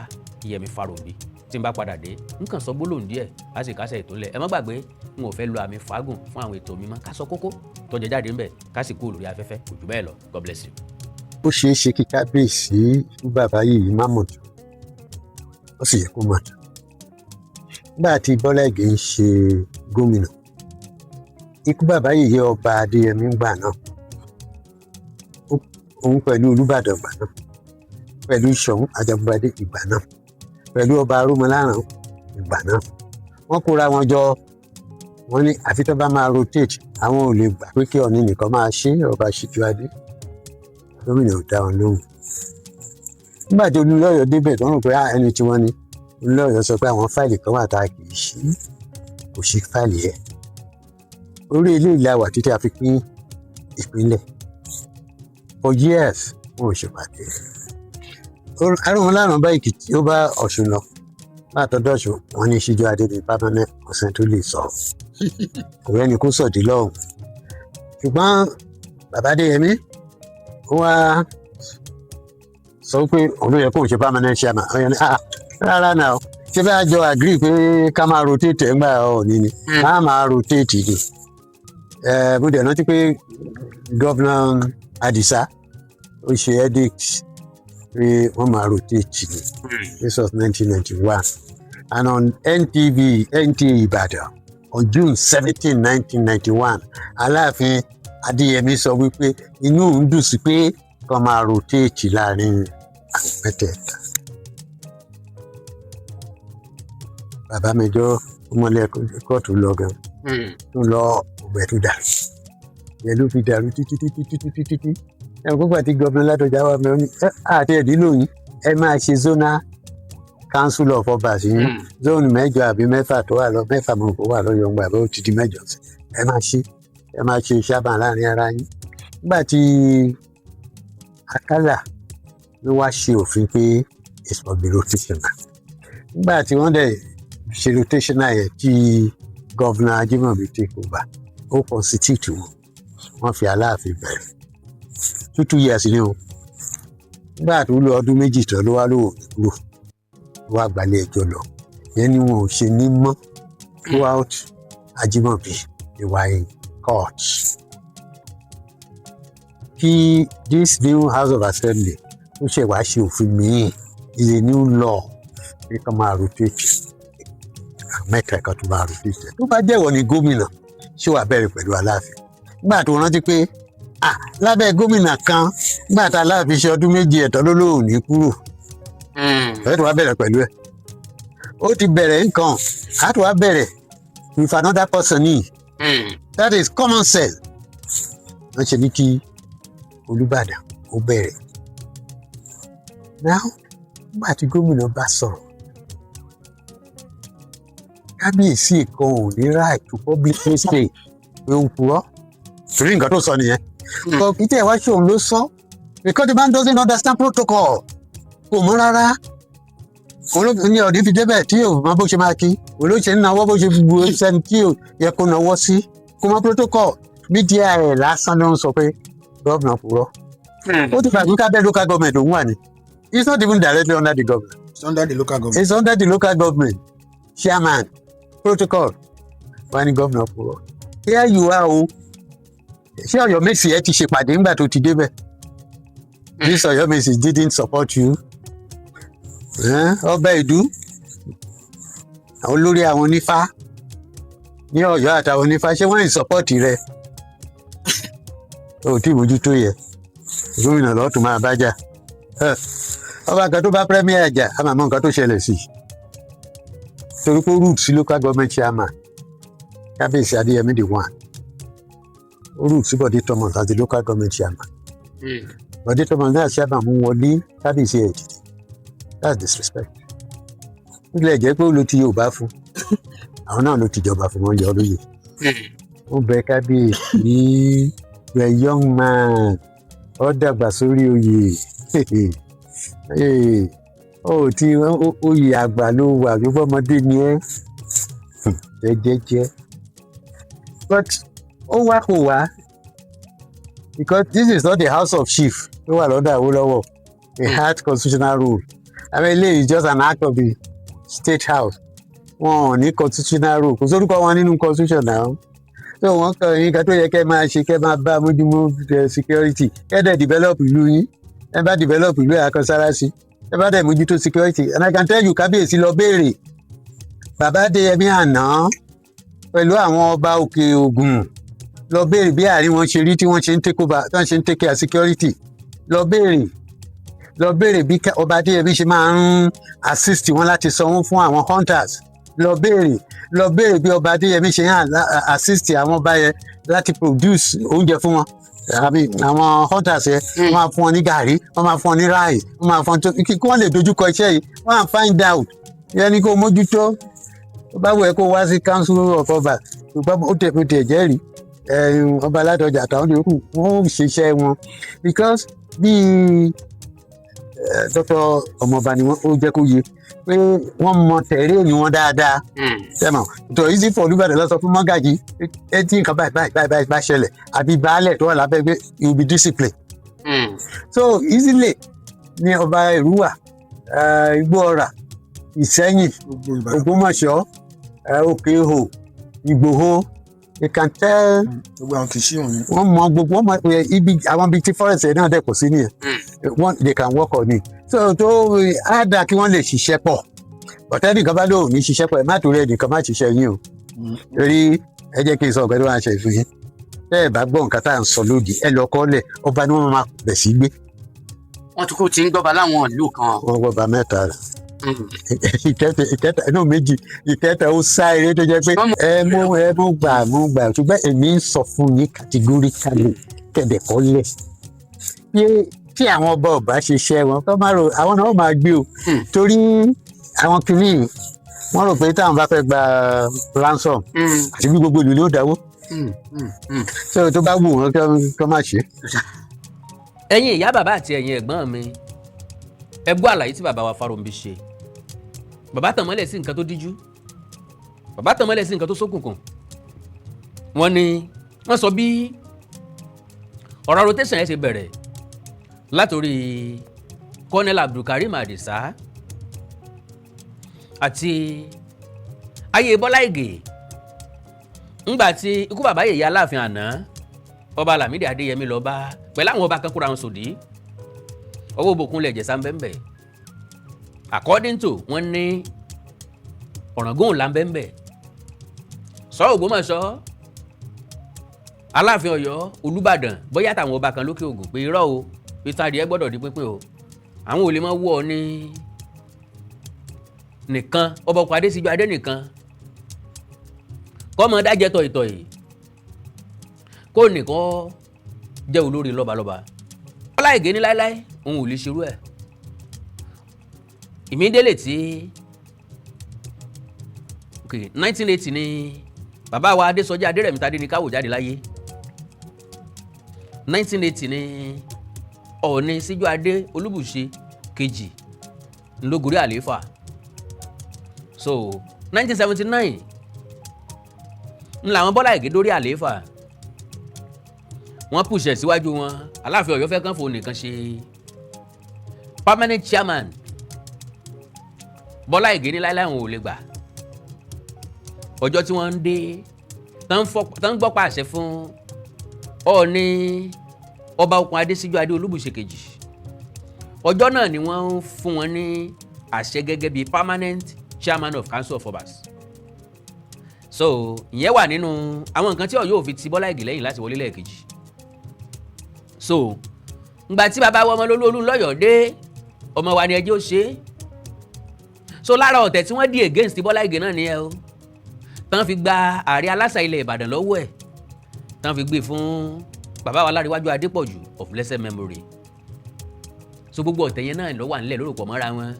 Yemi Farombi tí n bá padà dé n kàn sọ gbólóhùn díẹ̀ á sì kásẹ̀ ètò ńlẹ̀ ẹ má gbàgbé n ò fẹ́ lo àmì fagùn fún àwọn ètò mi mọ́ ká sọ kókó tó jẹ jáde ńbẹ̀ ká sì kú olórí afẹ́fẹ́ kò jù bẹ́ẹ̀ lọ God bless you. ó ṣeé ṣe kí kábíyèsí fún bàbá yìí má mọ̀ tó ó sì yẹ kó mọ̀ tó nígbà tí Bọ́lá Ìgè ń ṣe gómìnà ikú bàbá yìí yẹ ọba Adéyẹmí gbà náà òun pẹ̀lú Olúbàdàn gbà náà pẹ̀lú Ṣọ̀ún Àjàgbádé ìgbà náà pẹ̀lú ọba Arúmọláràn ìgbà náà wọ́n kóra wọn jọ wọ́n ní àfi tó bá máa rotate àwọn ò lè gbà pé kí Ọọ̀ni nìkan máa ṣe ọba Síkírádé gómìnà ò dá wọn lóhùn nígbà tí Olúlọ́yọ̀ débẹ̀ tó ń rò pé ẹni tí wọ́n ní Olúlọ́yọ̀ sọ pé àwọn fáìlì kan wà tá a kì í ṣí kò sí fáìlì ẹ̀ orí ilé ìlàwà títí a fi pín ìpínlẹ̀ for years wọn ò ṣèpàdé Arúmọláràn bá Èkìtì ó bá Ọ̀ṣun lọ látọ̀dọ̀ṣù wọn ní Síjú Adé ní permanent ọ̀sẹ̀ tó lè sọ kò rẹ́ni kó sọ̀dí lọ́hùn ṣùgbọ́n bàbá Adéyẹmí ó wá sọ pé òun ló yẹ kóun ṣe permanent chairman ọ̀yọ́ ni rárá náà ṣé bá jọ agree pé ká máa rotate ẹ̀ ń gbà Ọọ̀ni ni ká máa rotate ni mo dẹ̀ rántí pé gọ́vnà Adisa ó ṣe edict pé wọ́n máa rotate ni this was 1991 and on NTA Ìbàdàn on June 17, 1991 Alaafin Adéyẹmí sọ wípé inú òun dùn sí pé kó máa rotate láàrin àwọn mẹ́tẹ̀ẹ̀ta. bàbá mẹjọ ọmọlẹ kóòtù lọ gan tó lọ ọgbẹ tó dàrú yẹn ló fi dàrú títí ẹ gbogbo àti gómìnà Ládọjà wà mẹ́rin àti ẹ̀dínlò yìí ẹ máa ṣe zonal council of obas yìí zone 8 àbí 9 tó wà lọ 9 mọ̀ kó wà lọ́yọ̀ ńgbà bó ti di 8 sí ẹ máa ṣe sábà láàrin ara yín nígbà tí Akálà ló wá ṣe òfin pé it's for the rotational nígbà tí wọ́n dẹ̀ ṣe rotational yẹn tí gọ́vnà Ajímọ̀bí take over ó constitute wọ́n fi Aláàfin bẹ̀rẹ̀ 2 years ni o nígbà tó lò ọdún méjì tán ló wá lò kúrò ló wá gbalẹ̀ ẹjọ́ lọ yẹn ni wọn ò ṣe ní mọ́ throughout Ajímọ̀bí they were in court kí this new House of Assembly ó ṣe wá ṣe òfin míì is a new law pé kán máa rotate mẹ́ta ẹ̀ka tó máa rotate tó bá jẹ́wọ́ ní gómìnà ṣé wàá bẹ̀rẹ̀ pẹ̀lú Aláàfin nígbà tó rántí pé lábẹ́ gómìnà kan nígbà tá Aláàfin ṣe ọdún méjì ẹ̀tọ́ ló lóun ní kúrò ẹ̀ tó wá bẹ̀rẹ̀ pẹ̀lú ẹ̀ ó ti bẹ̀rẹ̀ nǹkan á tó wá bẹ̀rẹ̀ with another person ní that is common sense wọ́n ṣe ní kí Olúbàdàn ó bẹ̀rẹ̀ now nígbà tí gómìnà bá sọ̀rọ̀ kábíyèsí kan ò ní right to publicly say pé ó ń purọ́ torí nǹkan tó sọ nìyẹn kò kí tí ẹ wá ṣe òun ló sọ because the man doesn't understand protocol kò mọ̀ rárá ní ọ̀dí fi débẹ̀ tí yóò mọ bó ṣe máa kí olóṣèlú náwó bó ṣe bu sẹ́ni tí yóò yẹ kó náwó sí kò mọ̀ protocol mídíà ẹ̀ lásán ló ń sọ pé gómìnà purọ́ ó ti gbàgbé kábẹ́ local government òun wà ní it's not even directly under the government It's under the local government. it's under the local government chairman protocol wà ní gómìnà purọ́ here you are o ṣé Ọ̀yọ́mèsì ẹ ti ṣèpàdé ńgbà tó ti débẹ̀ this Ọ̀yọ́mèsì didn't support you ọba ìdú àwọn olórí àwọn onífá ní Ọ̀yọ́ àtàwọn onífá ṣé wọ́n ń sọpọ́ọ̀tì rẹ ò tí ìmójútó yẹ gómìnà lọ́ọ́ tó máa bá jà ọba kan tó bá premier jà á máa mọ nǹkan tó ṣẹlẹ̀ sí i torí pé root sí local government chairman kábíyèsí Adéyẹmí the one root sí Bọ̀dé Thomas as the local government chairman Bọ̀dé Thomas náà chairman mú wọlé kábíyèsí ẹ̀ dìde that's disrespect nílẹ̀ jẹ́ pé ó lo ti Yorùbá fún àwọn náà ló ti jọba fún wọn yọ lóye ó bẹ kábíyèsí the young man ó dàgbà sórí oyè ó ti oyè àgbà ló wà gbogbo ọmọdé ni ẹ jẹ́jẹ́jẹ́ but ó wá kò wá because this is not the house of chief tó wà lọ́dọ̀ Awólọ́wọ̀ a hard constitutional rule I mean eléyìí is just an act of the state house wọn ò ní constitutional rule kò sórúkọ wọn nínú constitution náà so wọn kàn yín ká tó yẹ kẹ́ máa ṣe kẹ́ máa bá mójúmọ́ security kẹ́ dẹ̀ develop ìlú yín ẹ bá develop ìlú ẹ̀ akọ́sára sí ẹ bá dẹ̀ mójútó security and I can tell you kábíyèsí lọ béèrè bàbá Adéyẹmí àná pẹ̀lú àwọn ọba òkè Ògùn lọ béèrè bí àárín wọn ṣe rí tí wọ́n ṣe ń take over tí wọ́n ṣe ń take care security lọ béèrè bí ọba Adéyẹmí ṣe máa ń assist wọn láti sanwó fún àwọn hunters lọ béèrè bí ọba Adéyẹmí ṣe ń assist àwọn ọba yẹn láti produce oúnjẹ fún wọn àbí àwọn hunters yẹn wọ́n máa fún wọn ní gàrí wọ́n máa fún wọn ní ráì wọ́n máa fún wọn kí wọ́n lè dojúkọ iṣẹ́ yìí wọ́n á find out yẹn ni kó mójútó báwo ẹ kó wá sí council of ọba ó tẹ̀ jẹ́rìí ọba Ládọjà àtàwọn yòókù wọ́n ò ṣiṣẹ́ wọn because bí dókítà ọmọọba ni wọ́n ó jẹ́ kó yé pé wọ́n mọ tẹ̀rẹ́ ni wọ́n dáadáa tẹ́mọ̀ tó easy for Olúbàdàn lọ sọ fún mọ́gàjì tí nǹkan báyìí bá ṣẹlẹ̀ àbí baálẹ̀ tó wà lábẹ́ gbé you be discipline. So easily ní ọba Èrúwà, Igbóọrà, Ìṣẹ́yìn, Ògbómọ̀ṣọ́, Òkè-Ihò, Ìgbòho, you can tell wọ́n mọ gbogbo wọ́n mọ ibi àwọn ibi tí forest náà dẹ̀ kò sí nìyẹn they can work on it. So tó á dáa kí wọ́n lè ṣiṣẹ́ pọ̀ ọ̀tẹ́ nìkan bá lóun ní ṣiṣẹ́ pọ̀ ẹ̀ má torí ẹnìkan má ṣiṣẹ́ yín o torí ẹ jẹ́ kí n sọ ọ̀gá tó máa ṣe ìfún yín tẹ́ ẹ bá gbọ́ nǹkan tá à ń sọ lódì ẹ lọ kọ́lẹ̀ ọba ni wọ́n máa bẹ̀ sí gbé. wọ́n ti kó ti ń gbọ́ba láwọn ìlú kan. wọ́n gbọ́ba mẹ́ta rẹ̀ ìkẹta náà méjì ìkẹta ó sá eré tó jẹ́ pé ẹ mú gbà ṣùgbọ́n èmi ń sọ fún yín categorically kẹ̀dẹ̀ kọ́lẹ̀ tí àwọn ọba ṣiṣẹ́ wọn kọ́ máa rò àwọn náà máa gbé o torí àwọn kìnnìún wọ́n rò pé táwọn bá fẹ́ gba ransom àti bí gbogbo ìlú ló dáwó so tó bá wù wọ́n kọ́ máa ṣe. ẹ̀yin ìyá bàbá àti ẹ̀yin ẹ̀gbọ́n mi ẹ gbọ́ àlàyé tí bàbá wa Farombi ṣe. Bàbá tàn mọ́lẹ̀ sí nǹkan tó díjú, bàbá tàn mọ́lẹ̀ sí nǹkan tó ṣókùnkùn. wọ́n sọ bí ọ̀rọ̀ rotation yẹn ṣe bẹ̀rẹ̀ látòrí Colonel Abdulkarim Adisa àti ayé Bọ́lá Ìgè ńgbà tí ikú bàbá yèyé Aláàfin àná ọba Lámídì Adéyẹmí lọ bá pẹ̀lú àwọn ọba kan kúra wọn sòdí ọwọ́ òbòkun lẹ̀ jẹ̀sà ń bẹ́ẹ̀ according to wọ́n ní Ọ̀ràngún là ń bẹ́ẹ̀ Sọ́rọ̀ Ògbómọ̀ṣọ́ Aláàfin Ọ̀yọ́ Olúbàdàn bóyá táwọn ọba kan lókè Ògùn pé irọ́ o peter adìẹ gbọ́dọ̀ di pínpín o àwọn ò lè máa wọ̀ ní nìkan ọba ọkọ̀ Adésíjú Adé nìkan kọ́ mọ dájẹ́ tọ̀ yìí kó nìkan jẹ́ olórí lọ́balọ́ba Bọ́lá Ìgè ní láéláé òun ò lè ṣerú ẹ̀ ìmídélé tí 1980 ni bàbá wa Adésọjí Adérẹ̀mí Tádé ní káwò jáde láyé 1980 ni Ọọ̀ni Síjú Adé Olúbùṣe kejì ńlọgórí àlééfà so 1979 ńlá àwọn Bọ́lá Ìgè dórí àlééfà wọ́n pùṣẹ̀ síwájú wọn Aláàfin Ọ̀yọ́ fẹ́ kàn fún nìkan ṣe permanent chairman Bọ́lá Ìgè ní láíláí wọn ò lè gbà ọjọ́ tí wọ́n ń dé tán gbọ́ pàṣẹ fún Ọọ̀ni ọba okùn Adésíjú Adé Olúbùṣe kejì ọjọ́ náà ni wọ́n ń fún wọn ní àṣẹ gẹ́gẹ́ bíi permanent chairman of council of obas so ìyẹn wà nínú àwọn nǹkan tí Ọ̀yọ́ ò fi ti Bọ́lá Ìgè lẹ́yìn láti wọlé lẹ́ẹ̀kejì so ngbà tí bàbá wa Ọmọlólú Olúńlọ́yọ̀ dé ọmọ wa ni ẹjẹ́ ó ṣe so lára ọ̀tẹ̀ tí wọ́n dì against Bọ́lá Ìgè náà nìyẹn o tán fi gba ààrẹ aláṣà ilẹ̀ Ìbàdàn lọ́wọ́ ẹ̀ tán fi gbé fún bàbá wa Láríwájú Adépọ̀jù of blessed memory so gbogbo ọ̀tẹ̀ yẹn náà ló wà nílẹ̀ lórúkọ mọ́ra wọn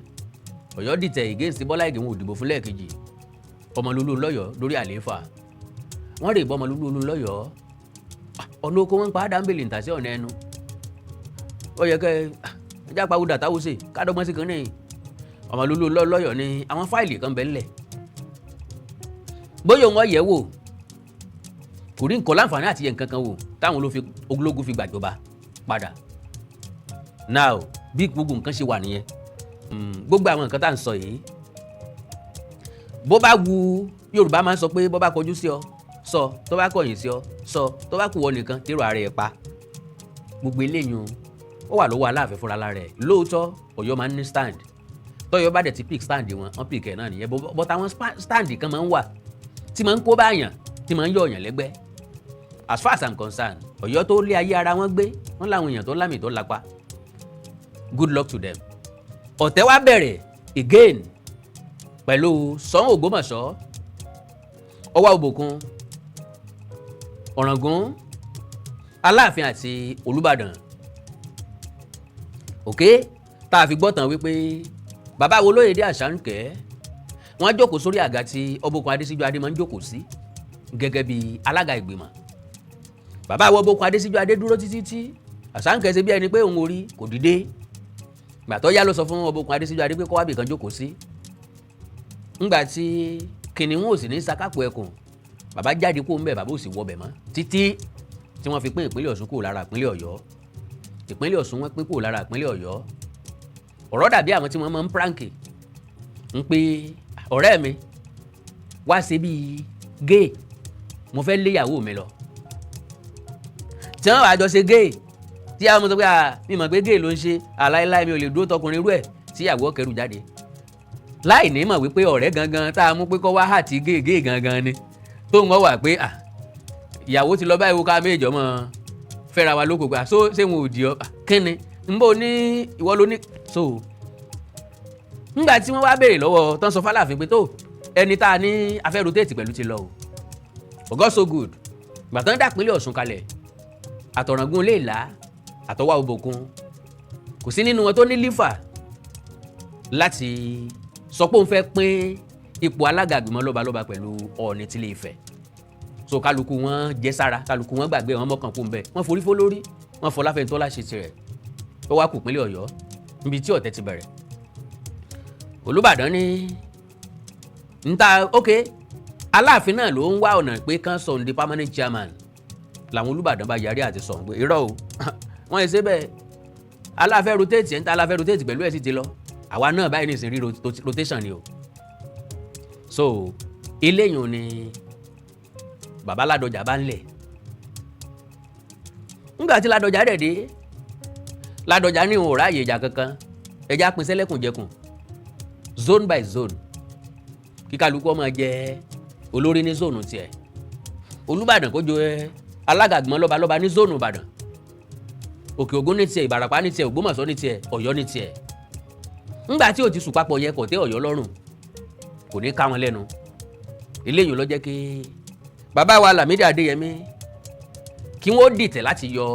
Ọ̀yọ́ dìtẹ̀ against Bọ́lá Ìgè wọn ò dìbò fún lẹ́ẹ̀kejì Ọmọlólú Olúńlọ́yọ̀ lórí àlééfà wọ́n rè bọ́ Ọmọlólú Olúńlọ́yọ̀ ọ̀nà oko wọn ń pa ádámbèlè ntàsí ọ̀nà ẹnu ó yẹ kẹ́ ẹjá pawúdà táwọ́sẹ̀ kádọ́gbọ́n sí kan ní Ọmọlólú Olúńlọ́yọ̀ ní àwọn fáìlì kan bẹ́ẹ̀ ńlẹ̀ bóyá wọn yẹ̀ wò kò rí nǹkan láǹfààní àti yẹ nǹkan kan wò táwọn ológun fi gbàjọba padà now bí gbogbo nǹkan ṣe wà nìyẹn gbogbo àwọn nǹkan tá à ń sọ yìí bó bá wu Yorùbá máa ń sọ pé bó bá kọjú sí ọ sọ tó bá kọ̀yìn sí ọ sọ tó bá kù wọ nìkan tèrò ara ẹ̀ pa gbogbo eléyìí ó wà lọ́wọ́ Aláàfin fúnra lára ẹ̀ lóòótọ́ Ọ̀yọ́ máa ń ní stand tọ́yọ́ bá dẹ̀ ti pick stand wọ́n pick ẹ̀ náà nìyẹn but àwọn stand kan máa ń wà tí máa ń kó báyàn tí máa ń yọ ọ̀yàn lẹ́gbẹ́ as far as I'm concerned Ọ̀yọ́ tó lé ayé ara wọn gbé wọn láwọn èèyàn tó lámì tó lápá good luck to them. ọ̀tẹ̀ wá bẹ̀rẹ̀ again pẹ̀lú Ṣọ̀ún Ògbómọ̀ṣọ́ Ọwá Òbòkun Ọ̀ràngún Aláàfin àti Olúbàdàn ok tá a fi gbọ́ tán wípé bàbá wo Olóyèdé Àṣànkẹ́ wọ́n jókòó sórí àga tí Ọbòkun Adésíjú Adé máa ń jókòó sí gẹ́gẹ́ bí alága ìgbìmọ̀ bàbá wo Ọbòkun Adésíjú Adé dúró títí tí Àṣànkẹ́ ṣe bí ẹni pé òun orí kò dìde gbà tó yá ló sọ fún Ọbọ̀kun Adésíjú Adé pé kó wá bìkan jókòó sí. ńgbà tí kìnìún ò sì ní sakápò ẹkùn bàbá jáde kó ń bẹ̀ bàbá ò sì wọbẹ̀ mọ́ títí tí wọ́n fi pín ìpínlẹ̀ Ọ̀ṣun kúrò lára ìpínlẹ̀ Ọ̀yọ́. ìpínlẹ̀ Ọ̀ṣun wọ́n pín kúrò lára ìpínlẹ̀ Ọ̀yọ́. ọ̀rọ̀ dàbí àwọn tí wọ́n máa ń prank ń pé ọ̀rẹ́ mi wá ṣe bíi gay mo fẹ́ léyàwó mi lọ. tí wọ́n wàá jọ ṣe gay tí àwọn ọmọ sọ pé mi mọ̀ pé gay ló ń ṣe aláìláì mi ò lè dúró tọkùnrin irú ẹ̀ tí ìyàwó kẹrù jáde láì ní mọ̀ wípé ọ̀rẹ́ gangan tá a mú pé kọ́ wá àti gay gangan ni tó ń wọ́n wà pé ìyàwó ti lọ báyìí wo ká méjọ mọ́ fẹ́ra wa lóko gbà so ṣé wọn ò di ọ kíni ń bò ní ìwọ ló ní so ńgbà tí wọ́n wá béèrè lọ́wọ́ tán sọ f'Aláàfin pé tó ẹni tá a ní afẹ́ rotate pẹ̀lú ti lọ o God so good gbà tán dàpínlẹ̀ Ọ̀ṣun kalẹ̀ àtọ̀ràngún lè là àtọwá Ọbọ̀kun kò sí nínú wọn tó ní lífà láti sọ pé òun fẹ́ pín ipò alága ìgbìmọ̀ lọ́balọ́ba pẹ̀lú Ọọ̀ni tilé Ifẹ̀ so kálukú wọn jẹ́ sára kálukú wọn gbàgbé wọn mọ́kàn kó ń bẹ̀ wọ́n forí fó lórí wọ́n Fọláfẹ́ntọ́lá ṣe tirẹ̀ ó wá kù ìpínlẹ̀ Ọ̀yọ́ níbi tí ọ̀tẹ̀ ti bẹ̀rẹ̀ Olúbàdàn ní níta ok Aláàfin náà ló ń wá ọ̀nà pé kán sọ ní permanent chairman làwọn Olúbàdàn bá yarí àti sọ̀hún pé irọ́ o wọ́n yẹ ṣe bẹ́ẹ̀ aláfẹ́ rotate ẹ̀ ń ta aláfẹ́ rotate pẹ̀lú ẹ̀ sì ti lọ àwa náà báyìí ní ìsìn rí rotation ni o so eléyìí ni bàbá Ládọjà bá ń lẹ̀ ńgbà tí Ládọjà dẹ̀ dé Ládọjà ní òun ò ráàyè ìjà kankan ẹja pín sẹ́lẹ̀kùnjẹkùn zone by zone kí kálukú ọmọ jẹ olórí ní zone tiẹ̀ Olúbàdàn kó jẹ alága ìgbìmọ̀ lọ́balọ́ba ní zone Ìbàdàn Òkè Ògùn ní tiẹ̀ Ìbàràpá ní tiẹ̀ Ògbómọ̀ṣọ́ ní tiẹ̀ Ọ̀yọ́ ní tiẹ̀ ńgbà tí ò ti sùn papọ̀ yẹ kò tẹ́ Ọ̀yọ́ lọ́rùn kò ní ká wọn lẹ́nu eléyìí ló jẹ́ kí bàbá wa Lámídì Adéyẹmí kí wọ́n dìtẹ̀ láti yọ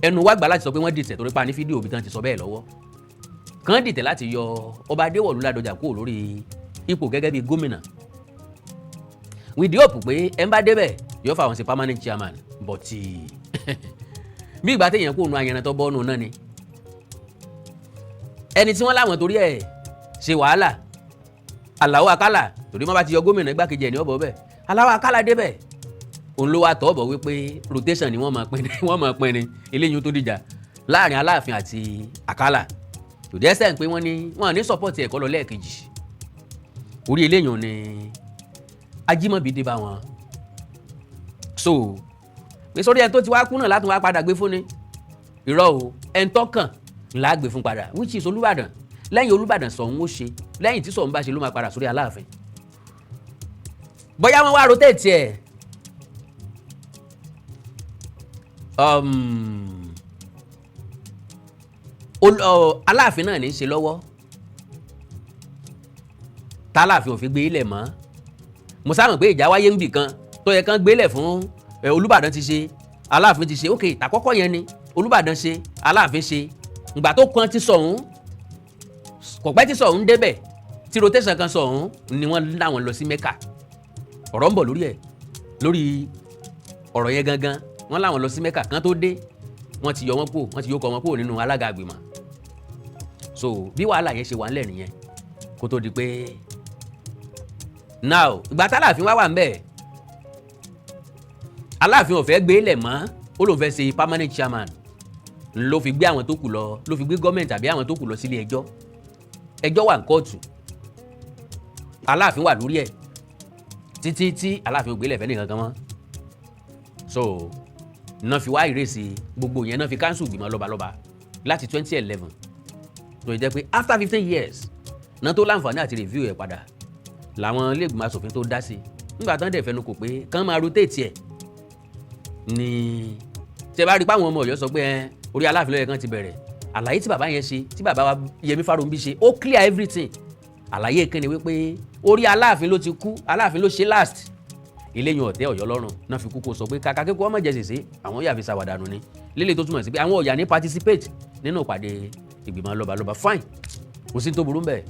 ẹnu wá gbà láti sọ pé wọ́n dìtẹ̀ torí pa ní fídíò bí tán ti sọ bẹ́ẹ̀ lọ́wọ́ kàn dìtẹ̀ láti yọ Ọba Adéwọ̀lú Ládọjà kúrò lórí ipò gẹ́gẹ́ bí gómìnà with the hope pé ẹ ń bá débẹ̀ yóò fà wọn sí permanent chairman but bí ìgbà téèyàn kó nu ayẹran tó bọ́ọ̀nù náà ni ẹni tí wọ́n láwọn torí ẹ̀ ṣe wàhálà Àlàó Àkàlà torí wọ́n bá ti yọ gómìnà igbákejì ẹ̀ ní ọ̀bọ̀ bẹ́ẹ̀ Àlàó Àkàlà débẹ̀ òun ló wá tọ́ bọ̀ wípé rotation ni wọ́n máa pín ní eléyìí tó dìjà láàrin Aláàfin àti Àkàlà to the extent pé wọ́n ní support ẹ̀kọ́ lọ lẹ́ẹ̀kejì orí eléyìí ni Ajímọ̀bí dé bá wọn so pé sórí ẹni tó ti wá kú náà láti wá padà gbé fún ni irọ́ o ẹni tọ́kàn ńlá gbé fún padà which is Olúbàdàn lẹ́yìn Olúbàdàn Ṣọ̀ún ó ṣe lẹ́yìn tí Ṣọ̀ún bá ṣe ló máa padà sórí Aláàfin bóyá wọ́n wá rotate ẹ̀ Aláàfin náà ní í ṣe lọ́wọ́ tá Aláàfin ò fi gbé ilẹ̀ mọ́ mo sáà mọ̀ pé ìjà wáyé ń bì kan tó yẹ kán gbélẹ̀ fún Olúbàdàn ti ṣe Aláàfin ti ṣe ok tàkọ́kọ́ yẹn ni Olúbàdàn ṣe Aláàfin ṣe ìgbà tó kan ti Ṣọ̀ún kò pẹ́ tí Ṣọ̀ún débẹ̀ tí rotation kan Ṣọ̀ún ni wọ́n láwọn lọ sí Mẹ́kà ọ̀rọ̀ ń bọ̀ lórí ẹ̀ lórí ọ̀rọ̀ yẹn gangan wọ́n láwọn lọ sí Mẹ́kà kan tó dé wọ́n ti yọ wọ́n kúrò wọ́n ti yókọ̀ wọn kúrò nínú alága àgbìmọ̀ so bí wàhálà yẹn ṣe wà ńlẹ̀ nìyẹn kó tó di pé now ìgbà tí Aláàfin wà ń bẹ̀ Aláàfin ò fẹ́ gbé lẹ̀ mọ́ ó lóun fẹ́ ṣe permanent chairman ló fi gbé àwọn tó kù lọ ló fi gbé gọ́ọ̀mẹ̀ntì àbí àwọn tó kù lọ sílé ẹjọ́ wà ní kóòtù Aláàfin wà lórí ẹ̀ títí tí Aláàfin ò gbé lẹ̀ fẹ́ nìkan kan mọ́ so náà fi wá ìrèsì gbogbo yẹn náà fi káńsù gbìmọ̀ lọ́balọ́ba láti 2011 tó jẹ́ pé after 15 years náà tó láǹfààní àti review ẹ̀ padà làwọn iléègbìmọ̀ asòfin tó dá sí nígbà tán dẹ̀ fẹnu kò pé kán máa rotate ẹ̀ ni tẹ bá rí pé àwọn ọmọ Ọ̀yọ́ sọ pé orí Aláàfin lọ́yẹ̀ kan ti bẹ̀rẹ̀ àlàyé tí bàbá yẹn ṣe tí bàbá wa Yẹmi Farombi ṣe ó clear everything àlàyé kan ni wípé orí Aláàfin ló ti kú Aláàfin ló ṣe last eléyìn ọ̀tẹ́ Ọ̀yọ́ lọ́rùn náà fi kú kó sọ pé kàkà kíkọ́ ọmọ jẹ sèse àwọn yàfi ṣàwàdànù ni lélẹ̀ tó túmọ̀ sí pé àwọn Ọ̀yà ní participate nínú ìpàdé ìgbìmọ̀ lọ́balọ́ba fine kò sí tó burú bẹ́ẹ̀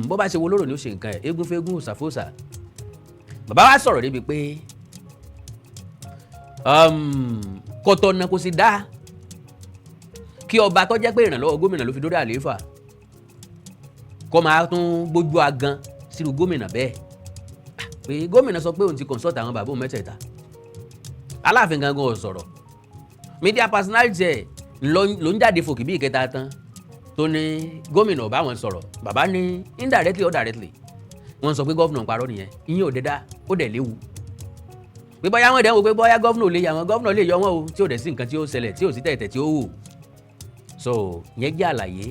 bó bá ṣe wo lóró ni ó ṣe nǹkan ẹ̀ eégún fẹ́gún òsàfòsà bàbá wa sọ̀rọ̀ débi pé kọ̀tọ̀nà kò sì dá kí ọba tó jẹ́ pé ìrànlọ́wọ́ gómìnà ló fi dórí àlééfà kó máa tún gbójú agan sírú gómìnà bẹ́ẹ̀ pé gómìnà sọ pé òun ti consult àwọn bàbá òun mẹ́tẹ̀ẹ̀ta Aláàfin gangan ò sọ̀rọ̀ media personality ẹ̀ ló ń jáde fòkì bí ìkẹta tán tó ní gómìnà ò bá wọn sọ̀rọ̀ bàbá ní indirectly or directly wọ́n sọ pé gọ́vnà ń parọ́ nìyẹn ìyẹn ò dẹ́dá ó dẹ̀ léwu pé bóyá wọ́n dẹ̀ wò pé bóyá gọ́vnà lè yà wọ́n gọ́vnà lè yọ wọ́n o tí ò dẹ̀ sí nǹkan tí ó ṣẹlẹ̀ tí ò sí tẹ̀tẹ̀ tí ó wù so yẹn jẹ́ àlàyé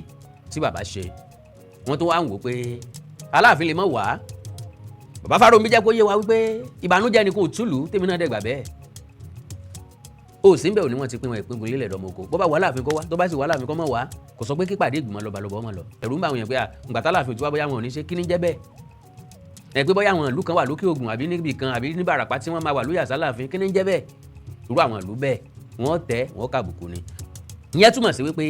tí bàbá ṣe wọ́n tó wá ń wò pé Aláàfin lè mọ̀ wá bàbá Farombi jẹ́ kó yé wa wípé ìbànújẹ́ ni kò túlù tèmi náà dẹ̀ gbà bẹ́ẹ̀ ó sì ń bẹ̀ òní wọ́n ti pín wọn ìpíngun lílẹ̀ dọ́mọkò bó bá wà Aláàfin kó wá tó bá sì wà Aláàfin kó mọ̀ wá kò sọ pé kípàdé ìgbìmọ̀ lọ́balọ́bọ̀ ọmọ lọ ẹ̀rù ń bá àwọn èèyàn pé ǹgbàtà Aláàfin tí wá bóyá wọn ò ní ṣe kí ní jẹ́ bẹ́ẹ̀ ẹ pé bóyá àwọn ìlú kan wà lókè Ògùn àbí níbi kan àbí ní Bàràpá tí wọ́n máa wà lóyè àṣà Aláàfin kí ní jẹ́ bẹ́ẹ̀ irú àwọn ìlú bẹ́ẹ̀ wọ́n tẹ́ wọ́n kàbùkù ni ìyẹn túmọ̀ sí wípé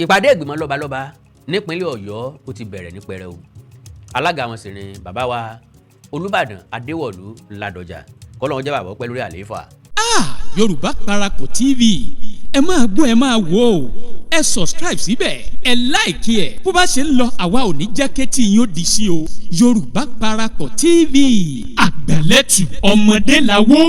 ìpàdé ìgbìmọ̀ lọ́balọ́ba nípínlẹ̀ Ọ̀yọ́ ó ti bẹ̀rẹ̀ ní pẹrẹu alága wọn sì ni bàbá wa Olúbàdàn Adéwọ̀lú Ládọjà kọ́lọ́run jẹ́ bàbá pẹ́ lórí àlééfà. Yorùbá Parakọ̀ TV ẹ máa gbọ́ ẹ máa wò ó ẹ subscribe síbẹ̀ ẹ láìkí ẹ̀ bó bá ṣe ń lọ àwa ò ní jẹ́ kétí yín ó di sí o Yorùbá Parakọ̀ TV àgbàlẹ́tù ọmọdé làwọ̀.